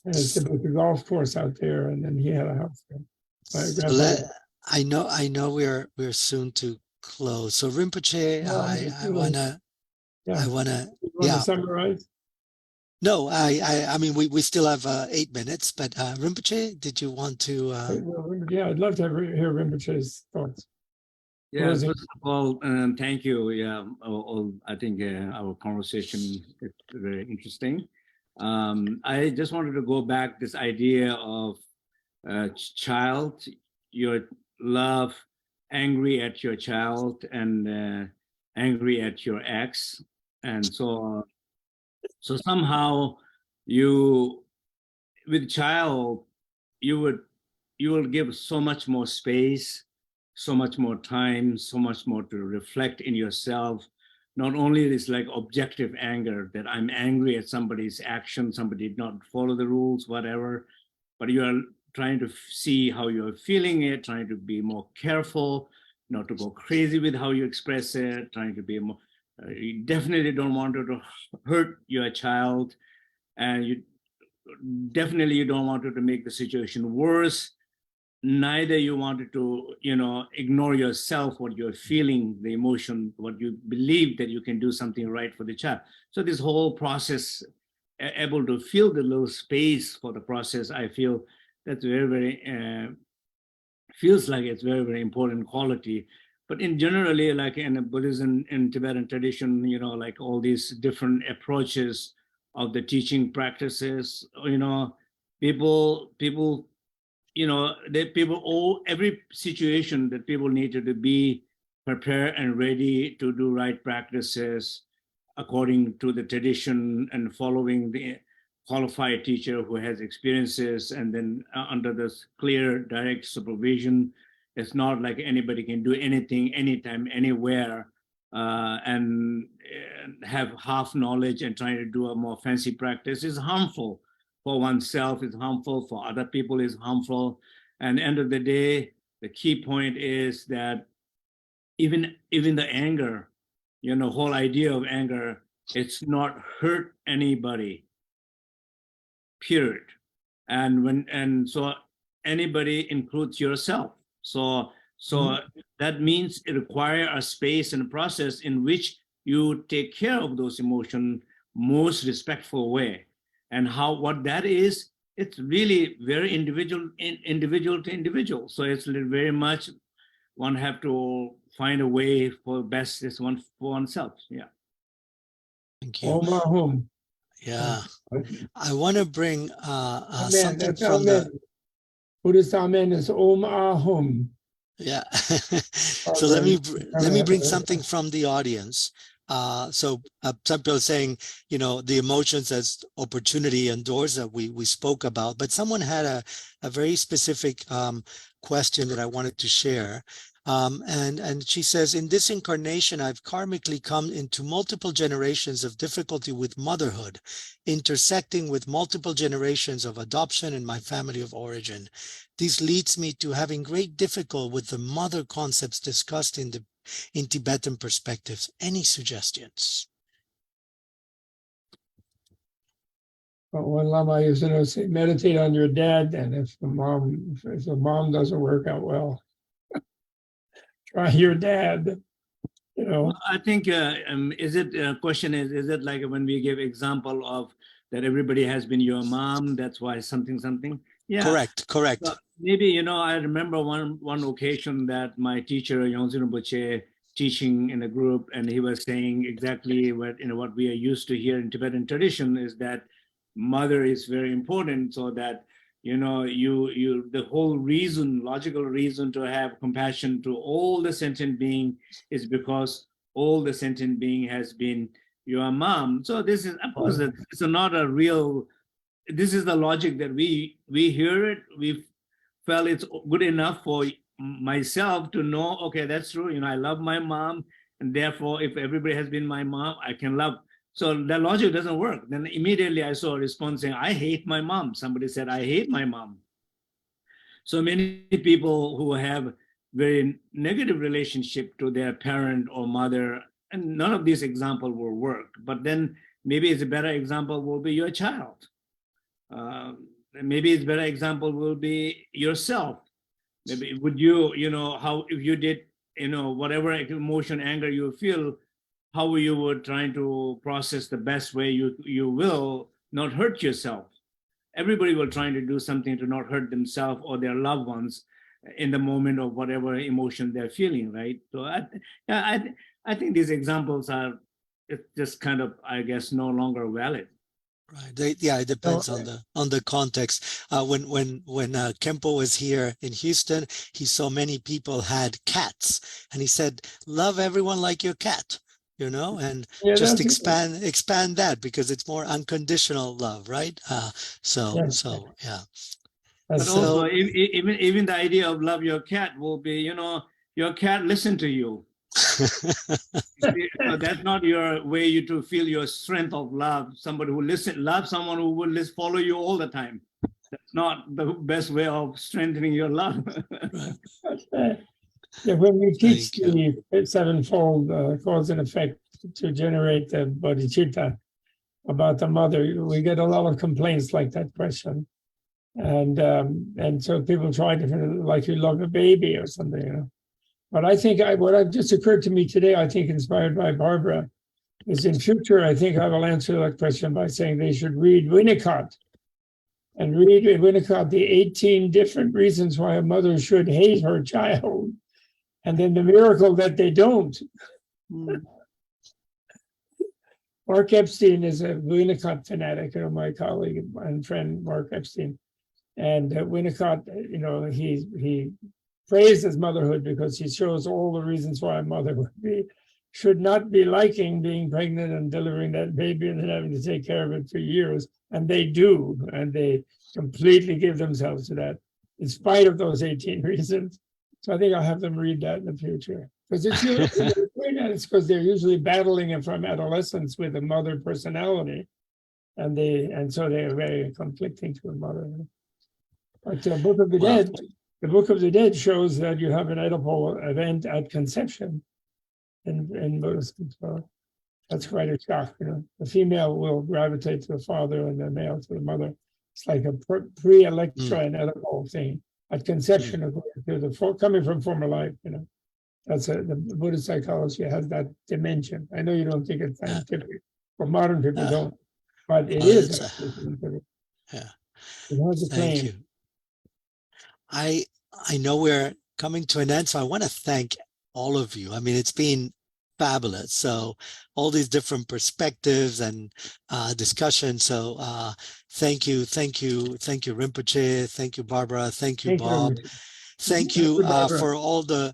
E: And it's the golf course out there, and then he had a house there.
F: I know we're soon to close. So Rinpoche, I wanna
E: summarize.
F: No, I mean we still have 8 minutes, but Rinpoche, did you want to?
E: Yeah, I'd love to hear Rinpoche's thoughts.
D: Yeah, first of all, thank you. Yeah, I think our conversation is very interesting. I just wanted to go back this idea of child, your love, angry at your child, and angry at your ex, and so somehow with child, you will give so much more space, so much more time, so much more to reflect in yourself. Not only this like objective anger that I'm angry at somebody's action, somebody did not follow the rules, whatever, but you are trying to see how you're feeling it, trying to be more careful, not to go crazy with how you express it, trying to be more, you definitely don't want to hurt your child, and you definitely you don't want it to make the situation worse. Neither you wanted to, ignore yourself, what you're feeling, the emotion, what you believe that you can do something right for the child. So this whole process, able to fill the little space for the process, I feel that's very, very, feels like it's very, very important quality. But in generally, like in Buddhism and Tibetan tradition, like all these different approaches of the teaching practices, people, every situation that people needed to be prepared and ready to do right practices according to the tradition and following the qualified teacher who has experiences, and then under this clear, direct supervision. It's not like anybody can do anything, anytime, anywhere, and have half knowledge and trying to do a more fancy practice is harmful. For oneself is harmful, for other people is harmful. And end of the day, the key point is that even the anger, whole idea of anger, it's not hurt anybody, period. And so anybody includes yourself. So that means it requires a space and a process in which you take care of those emotions most respectful way. And what that is, it's really very individual to individual. So it's very much one have to find a way for best this one for oneself. Yeah.
F: Thank you.
E: Om Ahum.
F: Yeah. I want to bring
E: Amen.
F: something
E: That's
F: from
E: amen. Buddhist amen is Om Ahum.
F: Yeah. So let me bring something from the audience. So some people are saying, the emotions as opportunity and doors that we spoke about, but someone had a very specific question that I wanted to share. And she says, in this incarnation, I've karmically come into multiple generations of difficulty with motherhood, intersecting with multiple generations of adoption in my family of origin. This leads me to having great difficulty with the mother concepts discussed in Tibetan perspectives. Any suggestions?
E: One Lama used to say, meditate on your dad, and if the mom doesn't work out well, try your dad.
D: Well, I think question is it like when we give example of that everybody has been your mom, that's why something? Yeah.
F: Correct.
D: So maybe, I remember one occasion that my teacher, Yongzin Rinpoche, teaching in a group, and he was saying exactly what we are used to here in Tibetan tradition is that mother is very important, so that the whole logical reason to have compassion to all the sentient being is because all the sentient being has been your mom. So this is, of course, it's not a real, this is the logic that we hear it, we felt it's good enough for myself to know, okay, that's true, I love my mom, and therefore if everybody has been my mom, I can love. So that logic doesn't work. Then immediately I saw a response saying, I hate my mom. Somebody said, I hate my mom. So many people who have very negative relationship to their parent or mother, and none of these examples will work. But then maybe it's a better example will be your child. Maybe it's better example will be yourself. Maybe would you, how if you did, whatever emotion, anger you feel, how you were trying to process the best way you will not hurt yourself. Everybody will try to do something to not hurt themselves or their loved ones in the moment of whatever emotion they're feeling, right? So I think these examples are just kind of, I guess, no longer valid.
F: Right. It depends on the context. When Kempo was here in Houston, he saw many people had cats, and he said, "Love everyone like your cat." And just expand that, because it's more unconditional love, right? So yeah.
D: But also, even the idea of love your cat will be, your cat listen to you. So that's not your way to feel your strength of love. Somebody who love someone who will follow you all the time. That's not the best way of strengthening your love.
E: Yeah, when we teach the sevenfold cause and effect to generate the bodhicitta, about the mother. We get a lot of complaints like that question. And so people try different, like you love a baby or something, you know. But I think what just occurred to me today, I think inspired by Barbara, is in future, I think I will answer that question by saying they should read Winnicott and read in Winnicott the 18 different reasons why a mother should hate her child, and then the miracle that they don't.
C: Mm.
E: Mark Epstein is a Winnicott fanatic, you know, my colleague and friend Mark Epstein. And Winnicott, you know, he praises motherhood because he shows all the reasons why a mother should not be liking being pregnant and delivering that baby and then having to take care of it for years. And they do, and they completely give themselves to that, in spite of those 18 reasons. So I think I'll have them read that in the future. Because it's because they're usually battling from adolescence with a mother personality, and so they're very conflicting to a mother. But the Book of the Dead shows that you have an Oedipal event at conception in Buddhism. So that's quite a shock. You know, the female will gravitate to the father and the male to the mother. It's like a pre-Electra and Oedipal thing at conception, according to coming from former life. You know, that's the Buddhist psychology has that dimension. I know you don't think it's scientific, but modern people don't. But it is.
F: Yeah.
E: It has a claim.
F: Thank you. I know we're coming to an end, so I want to thank all of you. I mean, it's been fabulous. So all these different perspectives and discussion. So thank you, Rinpoche. Thank you, Barbara. Thank you, Bob. Thank you for all the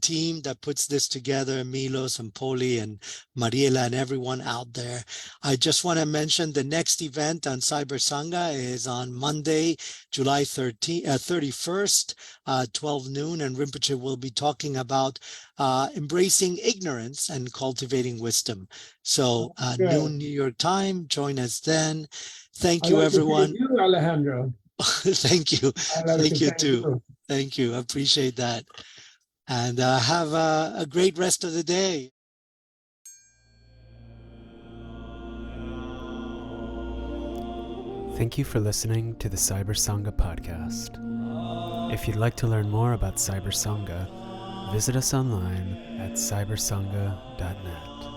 F: team that puts this together, Milos and Poli and Mariela and everyone out there. I just want to mention the next event on Cyber Sangha is on Monday, July 31st, 12 noon, and Rinpoche will be talking about embracing ignorance and cultivating wisdom. So noon New York time, join us then. Thank you, everyone.
E: Thank you, Alejandro.
F: Thank you. Thank you too. Thank you. I appreciate that. And have a great rest of the day.
A: Thank you for listening to the Cyber Sangha podcast. If you'd like to learn more about Cyber Sangha, visit us online at cybersangha.net.